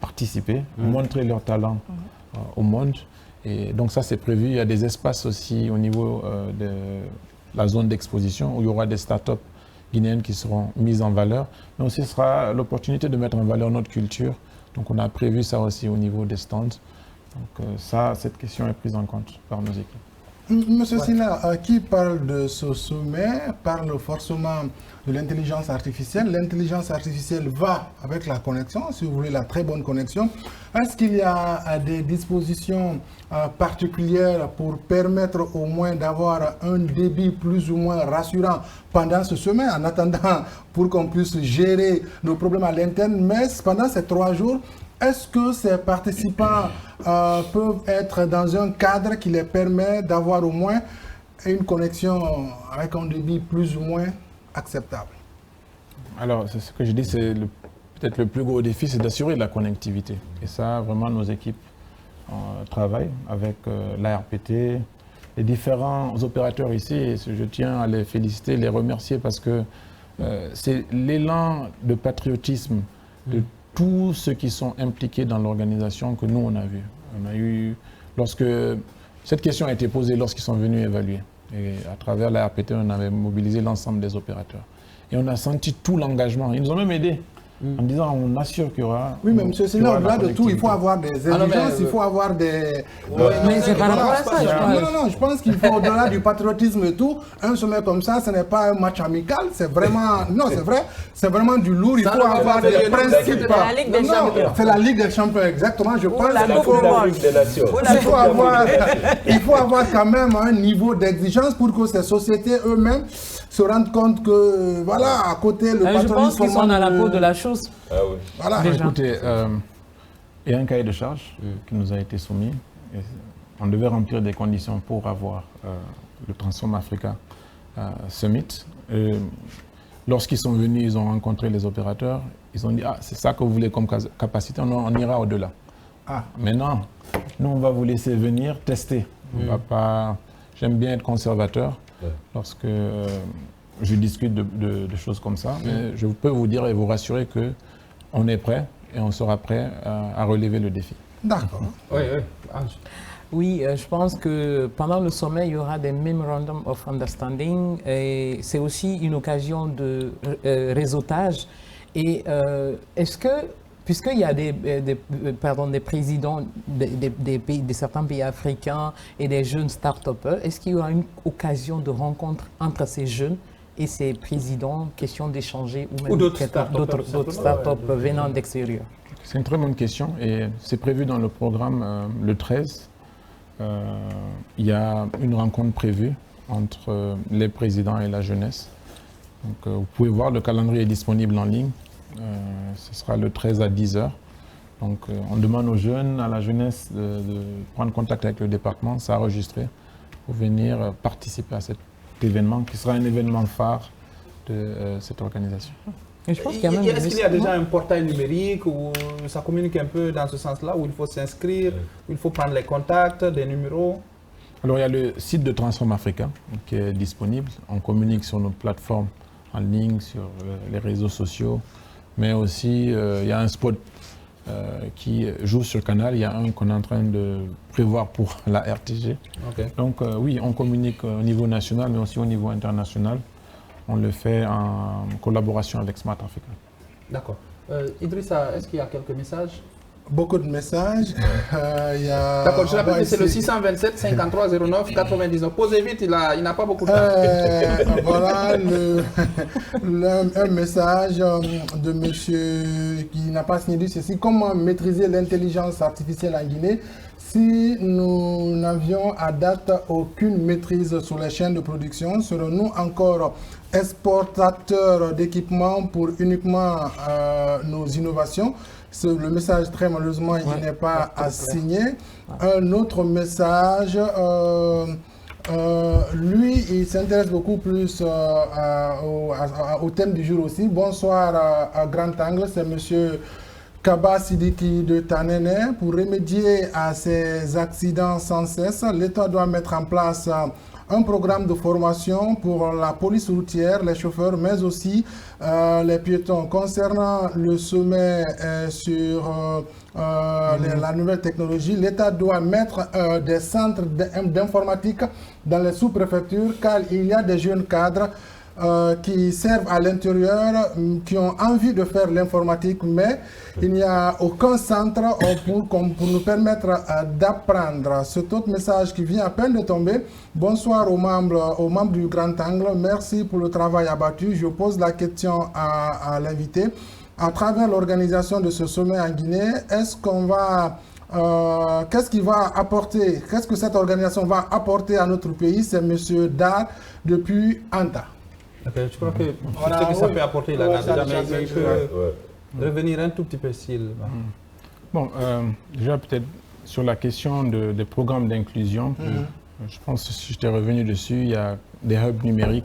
participer, montrer leur talent au monde. Et donc ça, c'est prévu. Il y a des espaces aussi au niveau de la zone d'exposition où il y aura des startups guinéennes qui seront mises en valeur. Mais aussi, ce sera l'opportunité de mettre en valeur notre culture. Donc on a prévu ça aussi au niveau des stands. Donc cette question est prise en compte par nos équipes. Monsieur Sina, qui parle de ce sommet parle forcément de l'intelligence artificielle. L'intelligence artificielle va avec la connexion, si vous voulez, la très bonne connexion. Est-ce qu'il y a des dispositions particulières pour permettre au moins d'avoir un débit plus ou moins rassurant pendant ce sommet, en attendant pour qu'on puisse gérer nos problèmes à l'interne, mais pendant ces 3 jours, est-ce que ces participants peuvent être dans un cadre qui les permet d'avoir au moins une connexion avec un débit plus ou moins acceptable? Alors, c'est ce que je dis, c'est peut-être le plus gros défi, c'est d'assurer la connectivité. Et ça, vraiment, nos équipes travaillent avec l'ARPT, les différents opérateurs ici. Et je tiens à les féliciter, les remercier parce que c'est l'élan de patriotisme de tous ceux qui sont impliqués dans l'organisation que nous, on a vu. On a eu, lorsque cette question a été posée lorsqu'ils sont venus évaluer. Et à travers la RPT, on avait mobilisé l'ensemble des opérateurs. Et on a senti tout l'engagement. Ils nous ont même aidés en disant on assure qu'il y aura... Oui, mais monsieur Sina, au-delà de tout, il faut avoir des exigences, il faut avoir des... mais c'est par rapport à ça, je pense. Non, je pense qu'il faut, au-delà du patriotisme et tout, un sommet comme ça, ce n'est pas un match amical, c'est vraiment... Non, c'est vrai, c'est vraiment du lourd, il faut avoir des principes. C'est la Ligue des Champions. C'est la Ligue des Champions, exactement, je pense la qu'il faut avoir quand même un niveau d'exigence pour que ces sociétés eux-mêmes se rendent compte que, voilà, à côté, le patriotisme... Je pense qu'ils sont dans la peau de la chose. Ah oui. Voilà. Écoutez, il y a un cahier de charge qui nous a été soumis. Et on devait remplir des conditions pour avoir le Transform Africa Summit. Lorsqu'ils sont venus, ils ont rencontré les opérateurs. Ils ont dit, ah, c'est ça que vous voulez comme capacité, on ira au-delà. Ah, maintenant, nous, on va vous laisser venir tester. On va pas... J'aime bien être conservateur. lorsque je discute de choses comme ça. Mais je peux vous dire et vous rassurer qu'on est prêt et on sera prêt à relever le défi. D'accord. Oui, oui. Ange. Oui, je pense que pendant le sommet, il y aura des Memorandum of Understanding et c'est aussi une occasion de réseautage. Et est-ce que, puisqu'il y a des présidents de certains pays africains et des jeunes start-upers, est-ce qu'il y aura une occasion de rencontre entre ces jeunes et ces présidents, question d'échanger ou même d'autres start-up venant d'extérieur? C'est une très bonne question et c'est prévu dans le programme le 13. Il y a une rencontre prévue entre les présidents et la jeunesse. Donc, vous pouvez voir, le calendrier est disponible en ligne. Ce sera le 13 à 10h. Donc on demande aux jeunes, à la jeunesse de prendre contact avec le département, s'enregistrer pour venir participer à cet événement qui sera un événement phare de cette organisation. Et je pense qu'il y a même Est-ce qu'il y a déjà un portail numérique où ça communique un peu dans ce sens-là, où il faut s'inscrire, où il faut prendre les contacts, des numéros? Alors il y a le site de Transform Africa qui est disponible. On communique sur nos plateformes en ligne, sur les réseaux sociaux, mais aussi il y a un spot qui joue sur le canal. Il y a un qu'on est en train de prévoir pour la RTG. Okay. Donc oui, on communique au niveau national, mais aussi au niveau international. On le fait en collaboration avec Smart Africa. D'accord. Idrissa, est-ce qu'il y a quelques messages? Beaucoup de messages. D'accord, je rappelle que c'est le 627 53 09 99. Posez vite, il n'a pas beaucoup de temps. Voilà un message de monsieur qui n'a pas signé ceci. Comment maîtriser l'intelligence artificielle en Guinée si nous n'avions à date aucune maîtrise sur les chaînes de production? Serons-nous encore exportateurs d'équipements pour uniquement nos innovations? Le message, très malheureusement, il n'est pas à signer. Un autre message, lui, il s'intéresse beaucoup plus au thème du jour aussi. Bonsoir à Grand Angle, c'est monsieur Kaba Sidiki de Tanene. Pour remédier à ces accidents sans cesse, l'État doit mettre en place un programme de formation pour la police routière, les chauffeurs, mais aussi les piétons. Concernant le sommet sur la nouvelle technologie, l'État doit mettre des centres d'informatique dans les sous-préfectures, car il y a des jeunes cadres qui servent à l'intérieur, qui ont envie de faire l'informatique, mais il n'y a aucun centre pour nous permettre d'apprendre. Cet autre message qui vient à peine de tomber. Bonsoir aux membres du Grand Angle. Merci pour le travail abattu. Je pose la question à l'invité. À travers l'organisation de ce sommet en Guinée, est-ce qu'on va qu'est-ce qu'il va apporter, qu'est-ce que cette organisation va apporter à notre pays? C'est M. Dar depuis Anta. Okay, je crois que ce que ça peut apporter, il peut revenir un tout petit peu s'il... Bon, déjà peut-être sur la question des programmes d'inclusion, je pense que si j'étais revenu dessus, il y a des hubs numériques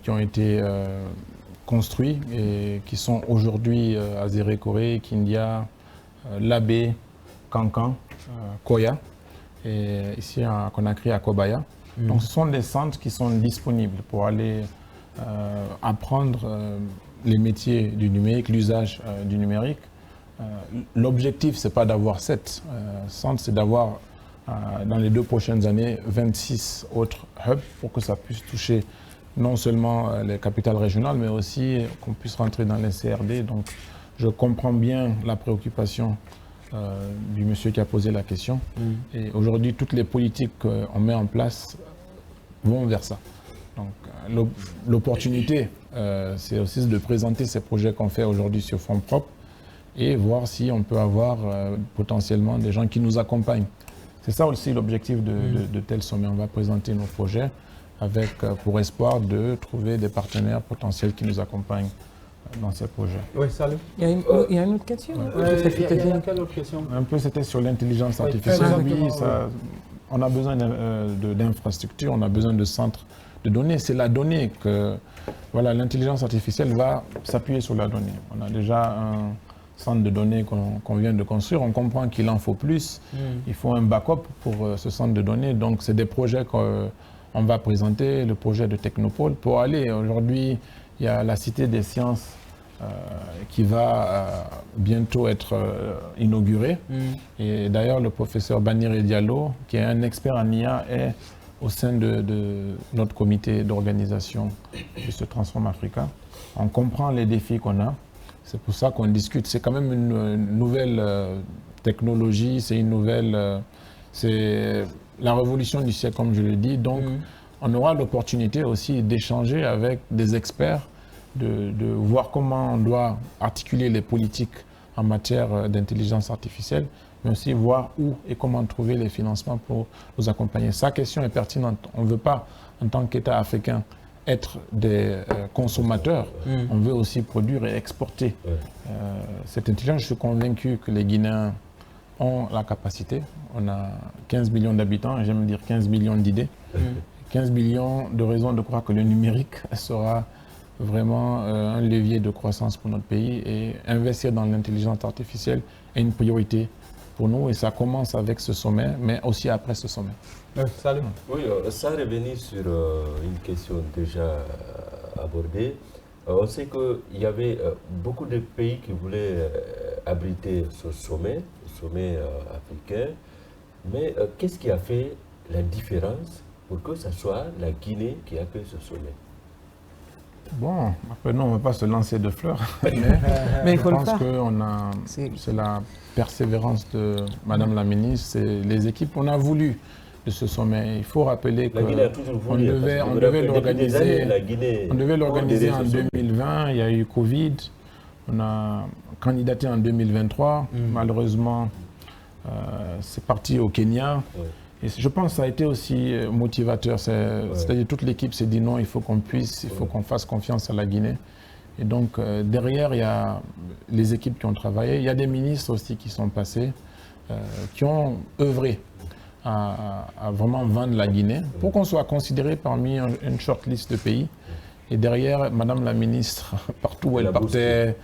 qui ont été construits et qui sont aujourd'hui à Zérékoré, Kindia, Labé, Kankan, Koya, et ici à Conakry, à Kobaya. Donc ce sont des centres qui sont disponibles pour aller apprendre les métiers du numérique, l'usage du numérique. L'objectif, ce n'est pas d'avoir 7 centres, c'est d'avoir dans les 2 prochaines années 26 autres hubs pour que ça puisse toucher non seulement les capitales régionales, mais aussi qu'on puisse rentrer dans les CRD. Donc je comprends bien la préoccupation du monsieur qui a posé la question. Et aujourd'hui, toutes les politiques qu'on met en place vont vers ça. Donc l'opportunité, c'est aussi de présenter ces projets qu'on fait aujourd'hui sur fonds propres et voir si on peut avoir potentiellement des gens qui nous accompagnent. C'est ça aussi l'objectif de tel sommet. On va présenter nos projets avec pour espoir de trouver des partenaires potentiels qui nous accompagnent dans ces projets. Oui, salut. Il y a une autre question? Quelle autre question? Un peu, c'était sur l'intelligence artificielle. Oui, on a besoin d'infrastructures, on a besoin de centres de données. C'est la donnée que voilà, l'intelligence artificielle va s'appuyer sur la donnée. On a déjà un centre de données qu'on vient de construire. On comprend qu'il en faut plus. Il faut un backup pour ce centre de données. Donc, c'est des projets on va présenter le projet de Technopole pour aller. Aujourd'hui, il y a la Cité des Sciences qui va bientôt être inaugurée. Et d'ailleurs, le professeur Baniré Diallo, qui est un expert en IA, est au sein de notre comité d'organisation de ce Transform Africa. On comprend les défis qu'on a. C'est pour ça qu'on discute. C'est quand même une nouvelle technologie, c'est une nouvelle... c'est la révolution du siècle, comme je le dis. Donc, on aura l'opportunité aussi d'échanger avec des experts, de voir comment on doit articuler les politiques en matière d'intelligence artificielle, mais aussi voir où et comment trouver les financements pour nous accompagner. Sa question est pertinente. On ne veut pas, en tant qu'État africain, être des consommateurs. On veut aussi produire et exporter cette intelligence. Je suis convaincu que les Guinéens ont la capacité. On a 15 millions d'habitants, j'aime dire 15 millions d'idées. 15 millions de raisons de croire que le numérique sera vraiment un levier de croissance pour notre pays, et investir dans l'intelligence artificielle est une priorité pour nous, et ça commence avec ce sommet, mais aussi après ce sommet. Salut. Oui, sans revenir sur une question déjà abordée, on sait qu'il y avait beaucoup de pays qui voulaient abriter ce sommet, africain, mais qu'est-ce qui a fait la différence pour que ce soit la Guinée qui accueille ce sommet? Bon, après nous, on ne va pas se lancer de fleurs, mais il faut pense que c'est la persévérance de Madame la ministre, c'est les équipes. On a voulu de ce sommet. Il faut rappeler qu'on devait l'organiser en 2020, il y a eu Covid, on a candidaté en 2023, malheureusement c'est parti au Kenya. Et je pense que ça a été aussi motivateur. C'est-à-dire toute l'équipe s'est dit non, il faut qu'on fasse confiance à la Guinée. Et donc derrière, il y a les équipes qui ont travaillé. Il y a des ministres aussi qui sont passés, qui ont œuvré à vraiment vendre la Guinée pour qu'on soit considéré parmi une shortlist de pays. Et derrière, Madame la ministre, partout où elle partait,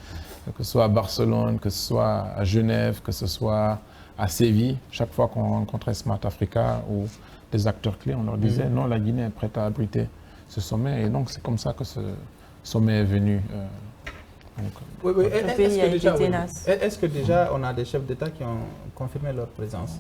que ce soit à Barcelone, que ce soit à Genève, que ce soit à Séville, chaque fois qu'on rencontrait Smart Africa ou des acteurs clés, on leur disait non, la Guinée est prête à abriter ce sommet. Et donc c'est comme ça que ce sommet est venu. Est-ce que déjà on a des chefs d'État qui ont confirmé leur présence?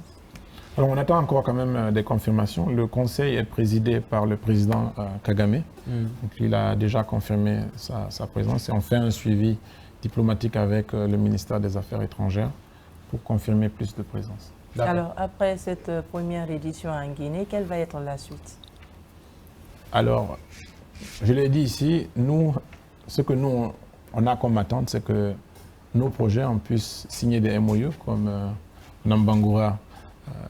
Alors on attend encore quand même des confirmations. Le conseil est présidé par le président Kagame. Donc il a déjà confirmé sa présence, et on fait un suivi diplomatique avec le ministère des Affaires étrangères pour confirmer plus de présence. Alors, après cette première édition en Guinée, quelle va être la suite? Alors, je l'ai dit ici, ce que nous, on a comme attente, c'est que nos projets, on puisse signer des MOU, comme Nambangoura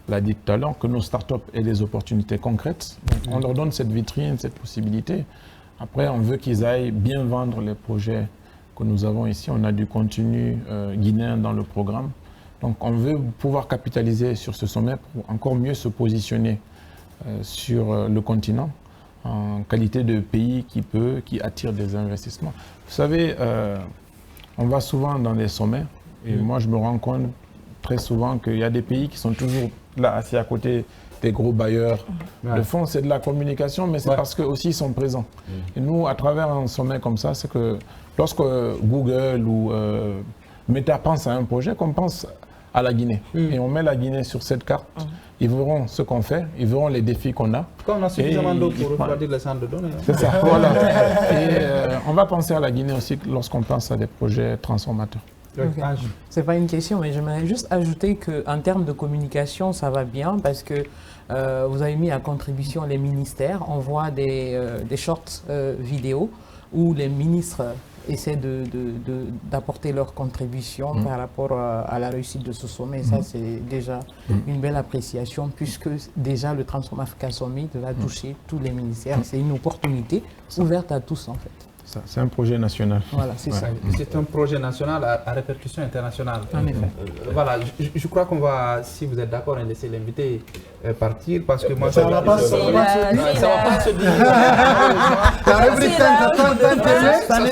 l'a dit tout à l'heure, que nos startups aient des opportunités concrètes. Donc, on leur donne cette vitrine, cette possibilité. Après, on veut qu'ils aillent bien vendre les projets que nous avons ici. On a du contenu guinéen dans le programme. Donc on veut pouvoir capitaliser sur ce sommet pour encore mieux se positionner sur le continent en qualité de pays qui attire des investissements. Vous savez, on va souvent dans les sommets, et moi je me rends compte très souvent qu'il y a des pays qui sont toujours là, assis à côté des gros bailleurs. Le fond, c'est de la communication, mais c'est parce qu'eux aussi ils sont présents. Et nous, à travers un sommet comme ça, c'est que lorsque Google ou Meta pense à un projet, qu'on pense à la Guinée. Et on met la Guinée sur cette carte. Ils verront ce qu'on fait, ils verront les défis qu'on a. Quand on a suffisamment d'eau pour refroidir les centres de données. C'est ça, voilà. Et on va penser à la Guinée aussi lorsqu'on pense à des projets transformateurs. Ce n'est pas une question, mais j'aimerais juste ajouter qu'en termes de communication, ça va bien parce que vous avez mis à contribution les ministères. On voit des shorts vidéo où les ministres essaient d'apporter leur contribution par rapport à la réussite de ce sommet. Ça, c'est déjà une belle appréciation puisque déjà le Transform Africa Summit va toucher tous les ministères. C'est une opportunité ouverte à tous en fait. C'est un projet national. Voilà, c'est ça. C'est un projet national à répercussion internationale. En effet. Voilà, je crois qu'on va, si vous êtes d'accord, laisser l'invité partir parce que moi, ça ne va pas se dire. La rubrique ça ne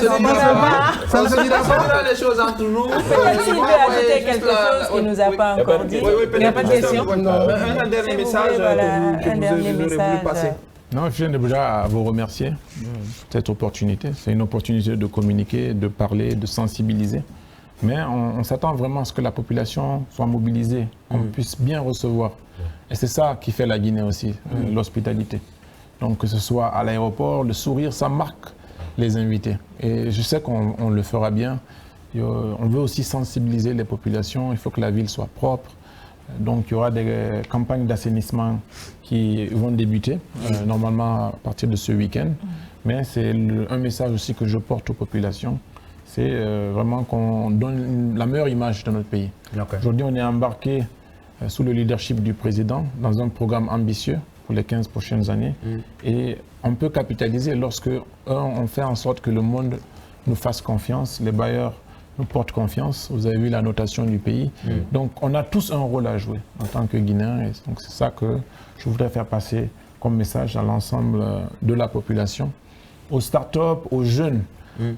se dira pas. Les choses entre nous. Peut-être s'il veut ajouter quelque chose qu'il ne nous a pas encore dit. Il n'y a pas de question. Un dernier message. que vous aurez voulu passer. Non, je tiens déjà à vous remercier de cette opportunité. C'est une opportunité de communiquer, de parler, de sensibiliser. Mais on s'attend vraiment à ce que la population soit mobilisée, qu'on puisse bien recevoir. Et c'est ça qui fait la Guinée aussi, l'hospitalité. Donc que ce soit à l'aéroport, le sourire, ça marque les invités. Et je sais qu'on le fera bien. On veut aussi sensibiliser les populations, il faut que la ville soit propre. Donc il y aura des campagnes d'assainissement qui vont débuter, normalement à partir de ce week-end. Mais c'est un message aussi que je porte aux populations, c'est vraiment qu'on donne la meilleure image de notre pays. Okay. Aujourd'hui, on est embarqué sous le leadership du président dans un programme ambitieux pour les 15 prochaines années. Et on peut capitaliser lorsque, on fait en sorte que le monde nous fasse confiance, les bailleurs nous portent confiance. Vous avez vu la notation du pays. Donc, on a tous un rôle à jouer en tant que Guinéens. Et donc, c'est ça que je voudrais faire passer comme message à l'ensemble de la population. Aux start-up, aux jeunes.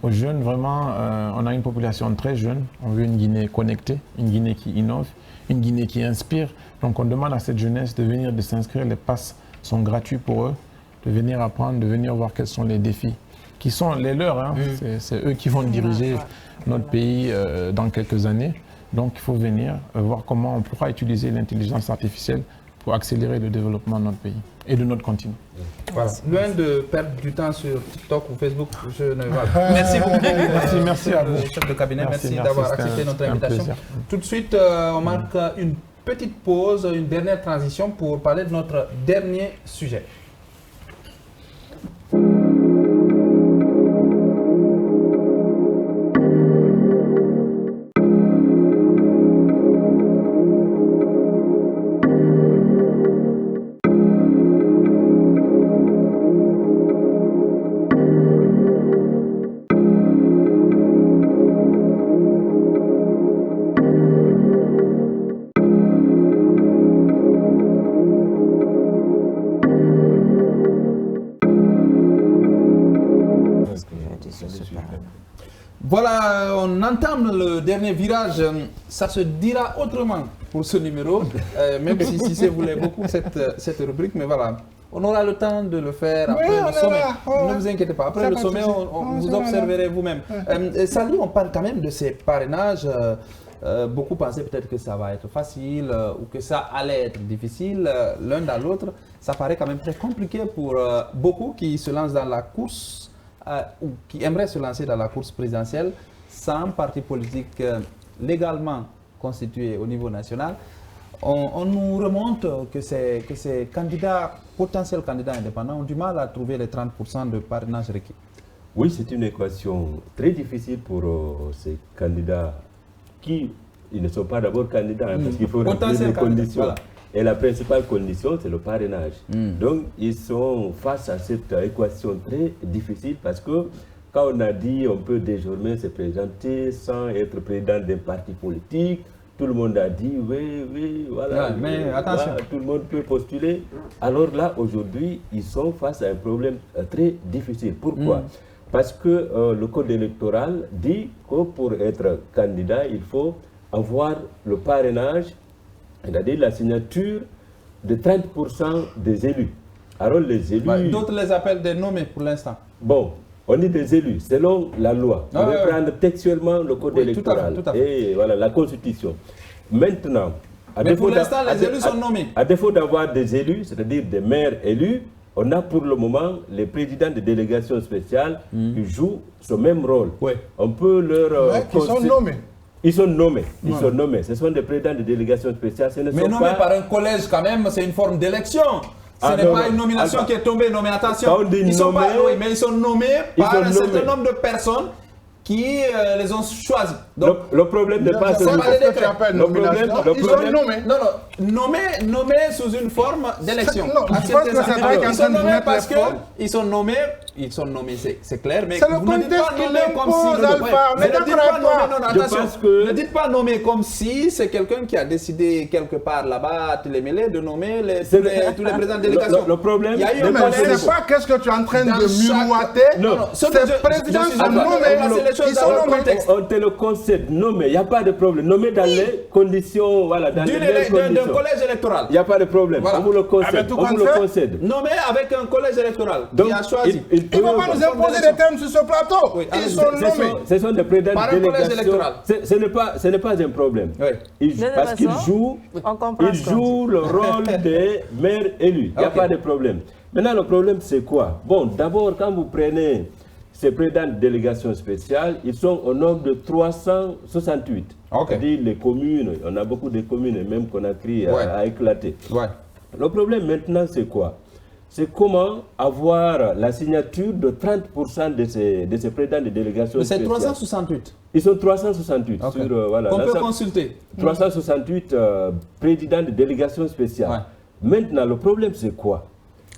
Aux jeunes, vraiment, on a une population très jeune. On veut une Guinée connectée, une Guinée qui innove, une Guinée qui inspire. Donc, on demande à cette jeunesse de venir, de s'inscrire. Les passes sont gratuits pour eux, de venir apprendre, de venir voir quels sont les défis qui sont les leurs. Hein. C'est eux qui vont diriger notre pays dans quelques années. Donc il faut venir voir comment on pourra utiliser l'intelligence artificielle pour accélérer le développement de notre pays et de notre continent. Voilà. Loin de perdre du temps sur TikTok ou Facebook, je ne vais pas. Merci beaucoup. Merci à vous. Chef de cabinet, merci d'avoir accepté notre invitation. Tout de suite, on marque une petite pause, une dernière transition pour parler de notre dernier sujet. Voilà, on entame le dernier virage. Ça se dira autrement pour ce numéro, même si c'est voulait beaucoup cette rubrique, mais voilà. On aura le temps de le faire après le sommet. Ne vous inquiétez pas, après le sommet, vous observerez vous-même. Sali, on parle quand même de ces parrainages. Beaucoup pensaient peut-être que ça va être facile ou que ça allait être difficile. L'un dans l'autre, ça paraît quand même très compliqué pour beaucoup qui se lancent dans la course ou qui aimeraient se lancer dans la course présidentielle sans parti politique légalement constitué au niveau national. On nous remonte que ces candidats, potentiels candidats indépendants, ont du mal à trouver les 30% de parrainage requis. Oui, c'est une équation très difficile pour ces candidats qui ne sont pas d'abord candidats, hein, parce qu'il faut remplir les conditions. Voilà. Et la principale condition, c'est le parrainage. Donc, ils sont face à cette équation très difficile parce que quand on a dit on peut désormais se présenter sans être président d'un parti politique, tout le monde a dit oui, voilà. Ouais, mais attention. Voilà, tout le monde peut postuler. Alors là, aujourd'hui, ils sont face à un problème très difficile. Pourquoi? Parce que le code électoral dit que pour être candidat, il faut avoir le parrainage, c'est-à-dire la signature de 30% des élus. Alors les élus... D'autres les appellent des nommés pour l'instant. Bon, on dit des élus, selon la loi. On va prendre textuellement le code électoral tout à fait. Et voilà, la constitution. Maintenant, pour l'instant, les élus sont nommés. À défaut d'avoir des élus, c'est-à-dire des maires élus, on a pour le moment les présidents de délégations spéciales qui jouent ce même rôle. On peut leur... Ils sont nommés. Ils sont nommés. Ils sont nommés. Ce sont des présidents de délégations spéciales. Mais nommés par un collège quand même, c'est une forme d'élection. Ce n'est pas une nomination qui est tombée. Non mais attention, ils sont pas nommés, mais ils sont nommés par un certain nombre de personnes qui les ont choisis. Donc, le problème n'est pas celui Ils sont nommés. Non, nommés sous une forme d'élection. Ils sont nommés parce qu'ils sont nommés. Ils sont nommés, c'est clair, mais vous ne dites pas nommés comme si... Ne dites pas nommés comme si c'est quelqu'un qui a décidé quelque part là-bas, tu les mêlés, de nommer tous les présidents de délégation. Le problème... Ce n'est pas qu'est-ce que tu es en train de miroiter. Non, ces présidents sont nommés. On te le conseille. concède, nommer, il n'y a pas de problème. Nommer dans les conditions, voilà, dans les conditions. D'un collège électoral. Il n'y a pas de problème. Voilà. On vous le concède. On vous le concède. Nommé avec un collège électoral Donc, qui a choisi. Il ne va pas nous imposer des termes sur ce plateau. Oui, Ils sont nommés. Ce sont des présidents Par de un collège délégation. électoral. Ce n'est pas un problème. Oui. Parce qu'ils jouent, le rôle des maires élus. Il n'y a pas de problème. Maintenant, le problème, c'est quoi? Bon, d'abord, quand vous prenez ces présidents de délégation spéciale, ils sont au nombre de 368. C'est-à-dire les communes, on a beaucoup de communes, même Conakry a éclaté. Ouais. Le problème maintenant, c'est quoi? C'est comment avoir la signature de 30% de ces présidents de délégation spéciale. C'est 368. Ils sont 368. Sur, voilà, on peut consulter. 368 présidents de délégation spéciale. Maintenant, le problème, c'est quoi?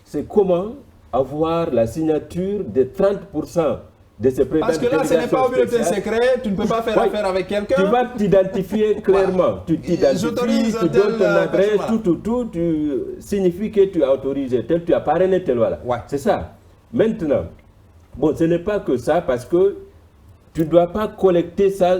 C'est comment avoir la signature de 30% de ces présidents. Parce que là, ce n'est pas au bulletin secret, tu ne peux pas faire affaire avec quelqu'un. Tu vas t'identifier clairement. Tu t'identifies, tu donnes ton adresse, tout, tu signifies que tu as autorisé tel, tu as parrainé tel, voilà. C'est ça. Maintenant, bon, ce n'est pas que ça, parce que tu ne dois pas collecter ça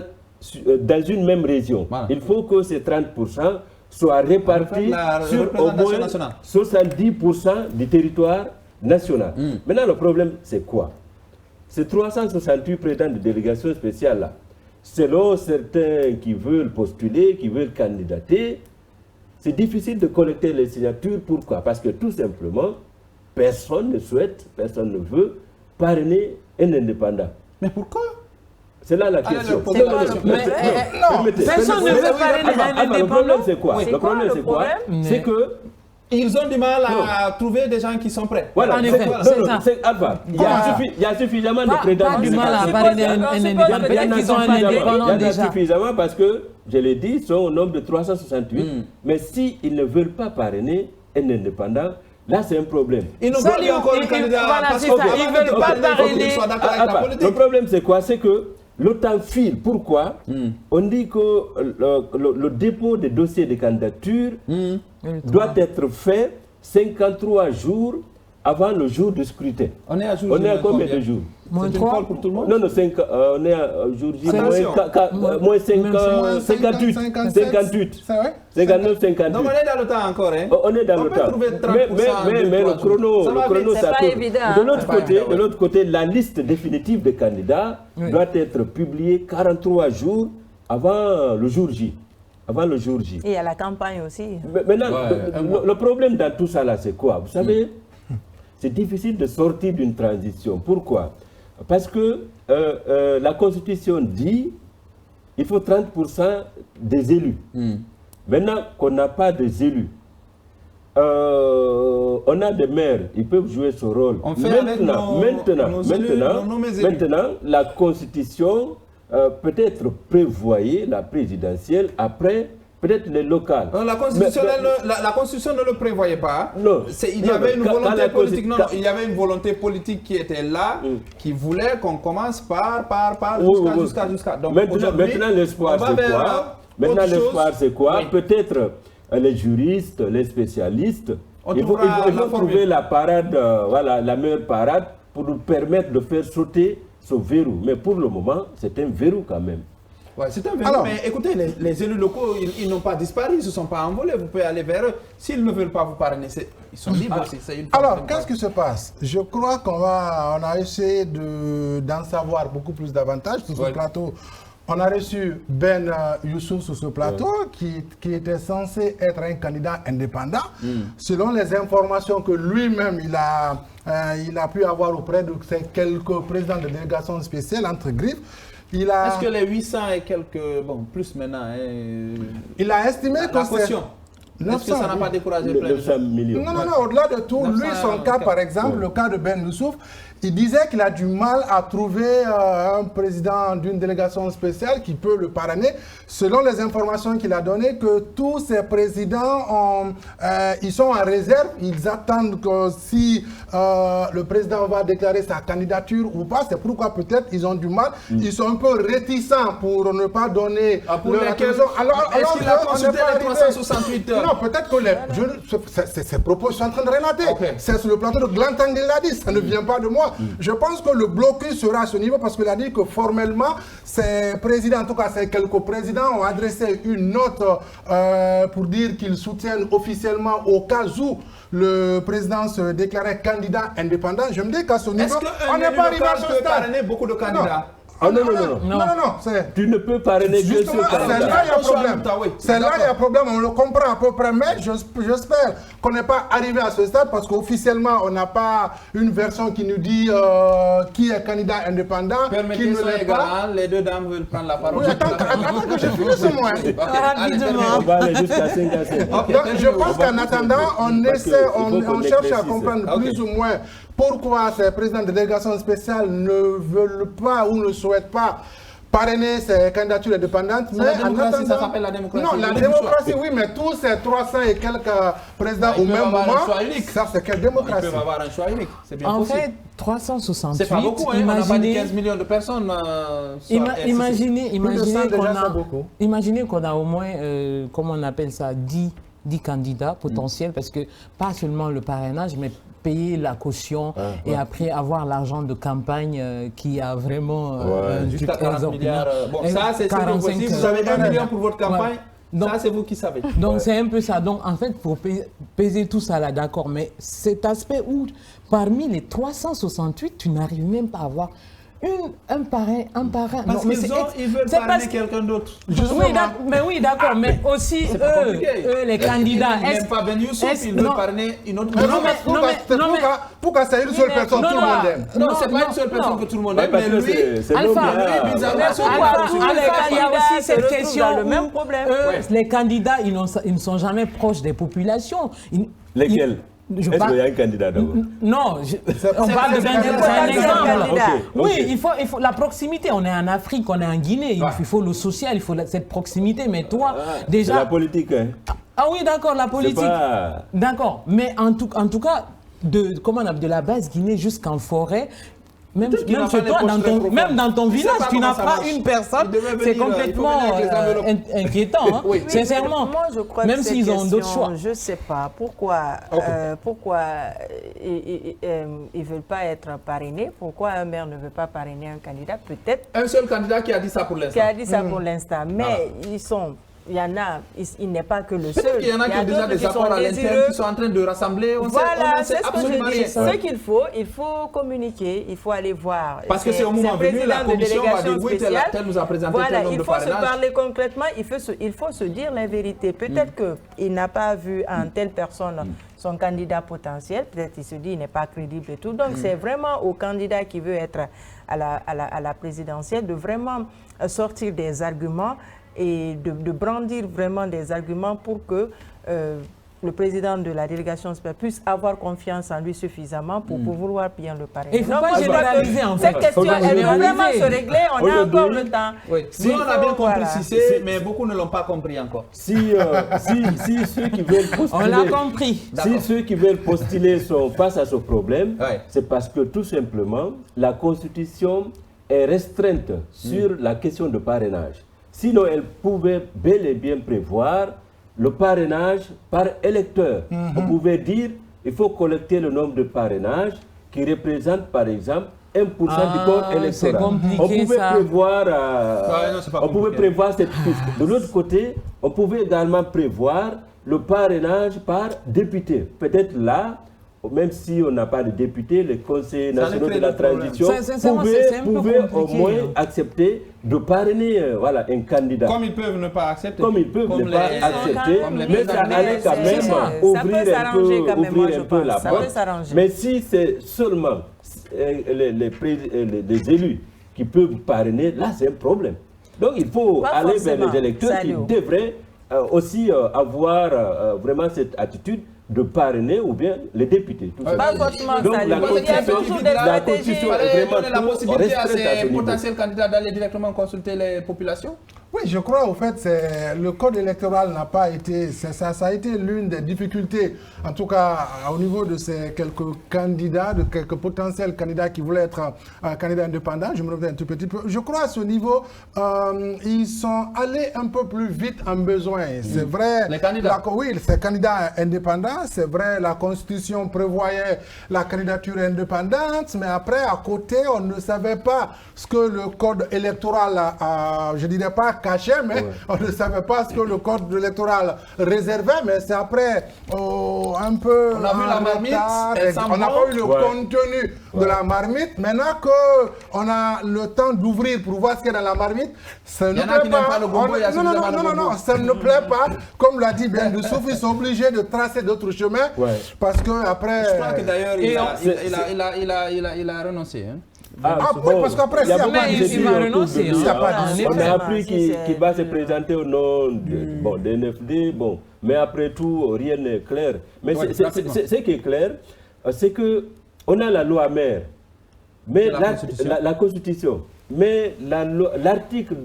dans une même région. Il faut que ces 30% soient répartis sur au moins 70% du territoire national. Maintenant, le problème, c'est quoi? Ces 368 présidents de délégation spéciale là, selon certains qui veulent postuler, qui veulent candidater, c'est difficile de collecter les signatures. Pourquoi? Parce que tout simplement, personne ne souhaite, personne ne veut parrainer un indépendant. Mais pourquoi? C'est là la question. Personne ne veut parrainer un indépendant. Le problème, c'est quoi? Le problème, c'est quoi? C'est que ils ont du mal à trouver des gens qui sont prêts. Voilà, il y a suffisamment de présidents. Pas du mal à parrainer un indépendant. Peut-être qu'ils ont un indépendant déjà. Il y en a suffisamment parce que, je l'ai dit, ils sont au nombre de 368. Mais s'ils ne veulent pas parrainer un indépendant, là, c'est un problème. Ils n'ont pas encore le candidat. Ils ne veulent pas parrainer. Le problème, c'est quoi? C'est que le temps file. Pourquoi? On dit que le dépôt des dossiers de candidature doit être fait 53 jours avant le jour du scrutin. On est à combien de jours? Moins 3 pour tout le monde? Non, on est à jour J, moins 58. 59, 58. Donc on est dans le temps encore. Hein? On est dans le temps. Mais le chrono, ça tourne. De l'autre côté, la liste définitive des candidats doit être publiée 43 jours avant le jour J. Avant le jour J. Et il y a la campagne aussi. Maintenant, le problème dans tout ça, là, c'est quoi? Vous savez, c'est difficile de sortir d'une transition. Pourquoi? Parce que la Constitution dit qu'il faut 30% des élus. Maintenant qu'on n'a pas des élus, on a des maires, ils peuvent jouer ce rôle. Maintenant, la Constitution peut-être prévoyait la présidentielle après peut-être les locales. Non, la Constitution ne le prévoyait pas. Non. Il y avait une volonté politique. Non, il y avait une volonté politique qui était là, qui voulait qu'on commence par jusqu'à. Donc maintenant, l'espoir, c'est quoi? Maintenant, l'espoir, c'est quoi? Peut-être les juristes, les spécialistes, ils vont trouver la parade, la meilleure parade pour nous permettre de faire sauter ce verrou. Mais pour le moment, c'est un verrou quand même. Ouais, c'est un verrou. Alors, mais écoutez, les élus locaux, ils n'ont pas disparu, ils ne se sont pas envolés. Vous pouvez aller vers eux. S'ils ne veulent pas vous parrainer, ils sont libres. Alors, qu'est-ce qui se passe? Je crois qu'on a essayé d'en savoir beaucoup plus davantage sur ce plateau. On a reçu Ben Youssouf sur ce plateau qui était censé être un candidat indépendant. Selon les informations que lui-même il a pu avoir auprès de quelques présidents de délégation spéciale, entre griffes, est-ce que les 800 et quelques, bon, plus maintenant, il a estimé que c'est... Est-ce que ça n'a pas découragé plein de gens? Non, au-delà de tout, lui, son cas, par exemple, le cas de Ben Youssouf, il disait qu'il a du mal à trouver un président d'une délégation spéciale qui peut le parrainer. Selon les informations qu'il a données, que tous ces présidents, ils sont en réserve. Ils attendent que si le président va déclarer sa candidature ou pas. C'est pourquoi peut-être ils ont du mal. Ils sont un peu réticents pour ne pas donner leur attention. Est-ce qu'il a consulté les 368 heures? Non, peut-être que ces propos sont en train de relater. C'est sur le plateau de Glantang qu'il l'a dit. Ça ne vient pas de moi. moi, je pense que le blocus sera à ce niveau parce qu'il a dit que formellement, ces présidents, en tout cas, ces quelques présidents ont adressé une note pour dire qu'ils soutiennent officiellement au cas où le président se déclarait candidat indépendant. Je me dis qu'à ce niveau, on n'est pas arrivé à ce stade. Parrainer beaucoup de candidats. Ah non, Tu ne peux parrainer que justement, c'est là qu'il y a problème. C'est là qu'il y a problème, on le comprend à peu près, mais j'espère qu'on n'est pas arrivé à ce stade parce qu'officiellement, on n'a pas une version qui nous dit qui est candidat indépendant, qui ne l'est pas. Les deux dames veulent prendre la parole. Oui, attends que je finisse moi. Rapidement. On va aller jusqu'à 5 à 7. Donc, je pense qu'en attendant, on cherche à comprendre plus ou moins pourquoi ces présidents de délégation spéciale ne veulent pas ou ne souhaitent pas parrainer ces candidatures indépendantes. Mais la démocratie, ça s'appelle la démocratie. Non, la démocratie, oui, mais tous ces 300 et quelques présidents au même moment, ça c'est quelle démocratie? Ils peuvent avoir un choix unique, c'est bien En possible. fait, 368, C'est pas beaucoup, hein, on n'a pas dit 15 millions de personnes. Imaginez qu'on a au moins, comment on appelle ça, 10 candidats potentiels, parce que pas seulement le parrainage, mais payer la caution et après avoir l'argent de campagne qui a vraiment jusqu'à 40 milliards. Bon, ça c'est possible. Si vous avez 1 million pour votre campagne, donc, ça c'est vous qui savez. Donc c'est un peu ça. Donc en fait, pour peser tout ça là, d'accord, mais cet aspect où parmi les 368, tu n'arrives même pas à avoir un parrain. Parce qu'ils veulent parrainer quelqu'un d'autre. Oui, d'accord, mais aussi eux, les candidats. Ils n'aiment pas Ben Youssouf, ils veulent parrainer une autre personne. Pourquoi c'est une seule personne que tout le monde aime? Non, c'est pas une seule personne que tout le monde aime, mais lui, il y a aussi cette question. Le même problème. Les candidats, ils ne sont jamais proches des populations. Lesquels? Est-ce qu'il y a un candidat d'abord? Non, on parle d'un exemple. Oui, il faut la proximité. On est en Afrique, on est en Guinée. Il faut le social, il faut cette proximité. Mais toi, déjà... C'est la politique, hein? Ah oui, d'accord, la politique. D'accord, mais en tout cas, de la base Guinée jusqu'en forêt, même chez toi, même dans ton village, tu n'as pas une personne. C'est complètement inquiétant, hein. Sincèrement. Moi, je crois même que s'ils ont d'autres choix. Je ne sais pas pourquoi ils ne veulent pas être parrainés. Pourquoi un maire ne veut pas parrainer un candidat? Peut-être. Un seul candidat qui a dit ça pour l'instant. Qui a dit ça pour l'instant. Mais il y en a, il n'est pas que le seul. Il y en a qui ont déjà des accords à l'interne, qui sont en train de rassembler. Voilà, c'est ce que je dis. Ce qu'il faut, il faut communiquer, il faut aller voir. Parce que c'est au moment venu, la commission va dire oui, tel nous a présenté tel nombre de parrainages. Il faut se parler concrètement, il faut se dire la vérité. Peut-être qu'il n'a pas vu en telle personne son candidat potentiel, peut-être il se dit il n'est pas crédible et tout. Donc c'est vraiment au candidat qui veut être à la présidentielle de vraiment sortir des arguments et de brandir vraiment des arguments pour que le président de la délégation puisse avoir confiance en lui suffisamment pour pouvoir bien le parrainer. Il ne faut pas généraliser en fait. Cette question, elle va vraiment se régler, on a encore le temps. Si on a bien compris Cissé, mais beaucoup ne l'ont pas compris encore. Si ceux qui veulent postuler... On l'a compris. Si ceux qui veulent postuler sont face à ce problème, c'est parce que tout simplement, la Constitution est restreinte sur la question de parrainage. Sinon, elle pouvait bel et bien prévoir le parrainage par électeur. On pouvait dire qu'il faut collecter le nombre de parrainages qui représentent, par exemple, 1% du corps électoral. On pouvait prévoir cette piste. De l'autre côté, on pouvait également prévoir le parrainage par député. Peut-être là, même si on n'a pas de député, les conseillers nationaux de la transition pouvaient au moins accepter de parrainer un candidat. Comme ils peuvent ne pas accepter. Comme ils peuvent ne pas accepter, mais ça allait quand même ouvrir un peu la porte. Mais si c'est seulement les élus qui peuvent parrainer, là c'est un problème. Donc il faut aller vers les électeurs qui devraient aussi avoir vraiment cette attitude de parrainer ou bien les députés. Pas forcément. Donc la Constitution est vraiment la possibilité à ces potentiels candidats d'aller directement consulter les populations. Oui, je crois, au fait, le code électoral n'a pas été... Ça a été l'une des difficultés, en tout cas au niveau de ces quelques candidats, de quelques potentiels candidats qui voulaient être candidats indépendants. Je me reviens un tout petit peu. Je crois à ce niveau, ils sont allés un peu plus vite en besoin. C'est vrai... Les candidats. Oui, ces candidats indépendants, c'est vrai, la Constitution prévoyait la candidature indépendante, mais après, à côté, on ne savait pas ce que le code électoral je ne dirais pas caché, mais on ne savait pas ce que le code électoral réservait, mais c'est après un peu on a vu la marmite, on n'a pas eu le contenu de la marmite. Maintenant qu'on a le temps d'ouvrir pour voir ce qu'il y a dans la marmite, ça ne plaît pas. Non, ça ne plaît pas. Comme l'a dit Ben Doussouf, ils sont obligés de tracer d'autres chemins parce que après... Je crois que d'ailleurs, il a renoncé. Hein. Oui, parce qu'après, il va renoncer. On a appris qu'il va se présenter au nom des NFD, mais après tout, rien n'est clair. Mais ce qui est clair, c'est qu'on a la loi mère, mais la Constitution, mais l'article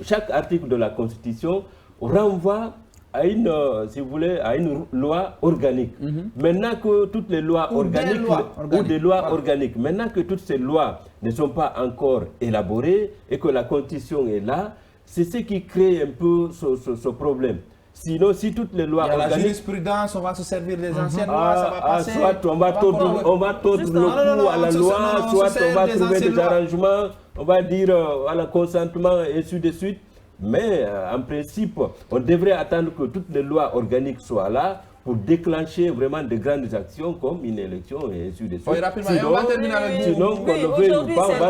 chaque article de la Constitution renvoie à une, si vous voulez, à une loi organique. Maintenant que toutes les lois organiques, maintenant que toutes ces lois ne sont pas encore élaborées et que la Constitution est là, c'est ce qui crée un peu ce problème. Sinon, si toutes les lois organiques... la jurisprudence, on va se servir des anciennes lois, ça va passer... Soit on va tordre le cou à la loi, soit on va trouver des arrangements, on va dire à la consentement et ainsi de suite. Mais en principe, on devrait attendre que toutes les lois organiques soient là pour déclencher vraiment de grandes actions comme une élection et ainsi de suite. Oui, rapidement, on va terminer avec vous. Sinon, qu'on le veuille ou pas, on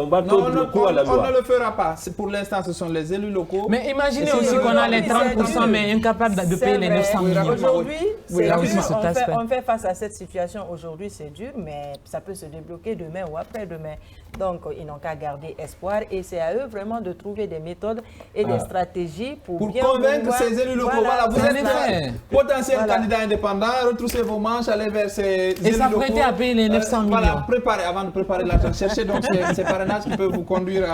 va tordre le cou à la loi. On ne le fera pas. Pour l'instant, ce sont les élus locaux. Mais imaginez aussi qu'on a les 30%, mais incapables de payer les 900 millions. Aujourd'hui, on fait face à cette situation. Aujourd'hui, c'est dur, mais ça peut se débloquer demain ou après-demain. Donc, ils n'ont qu'à garder espoir et c'est à eux vraiment de trouver des méthodes et des stratégies pour bien convaincre ces élus locaux. Voilà, vous êtes potentiel candidat indépendant, retroussez vos manches, allez vers ces élus locaux. Et s'apprêter à payer les 900 millions. Voilà, avant de préparer l'argent. Cherchez donc ces parrainages qui peuvent vous conduire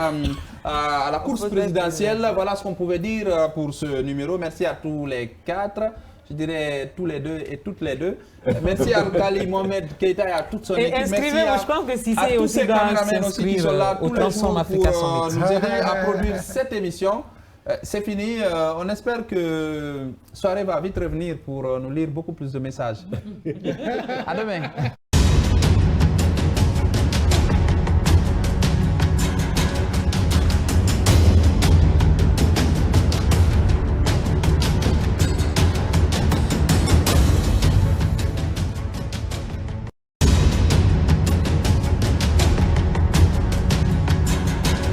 à la course présidentielle. Voilà ce qu'on pouvait dire pour ce numéro. Merci à tous les quatre. Je dirais tous les deux et toutes les deux. Merci à Kali Mohamed Keita et à toute son équipe. Inscrivez-vous, je pense que si c'est aussi dans s'inscrire au Transform Africa Summit. Nous aider à produire cette émission. C'est fini. On espère que Soirée va vite revenir pour nous lire beaucoup plus de messages. À demain.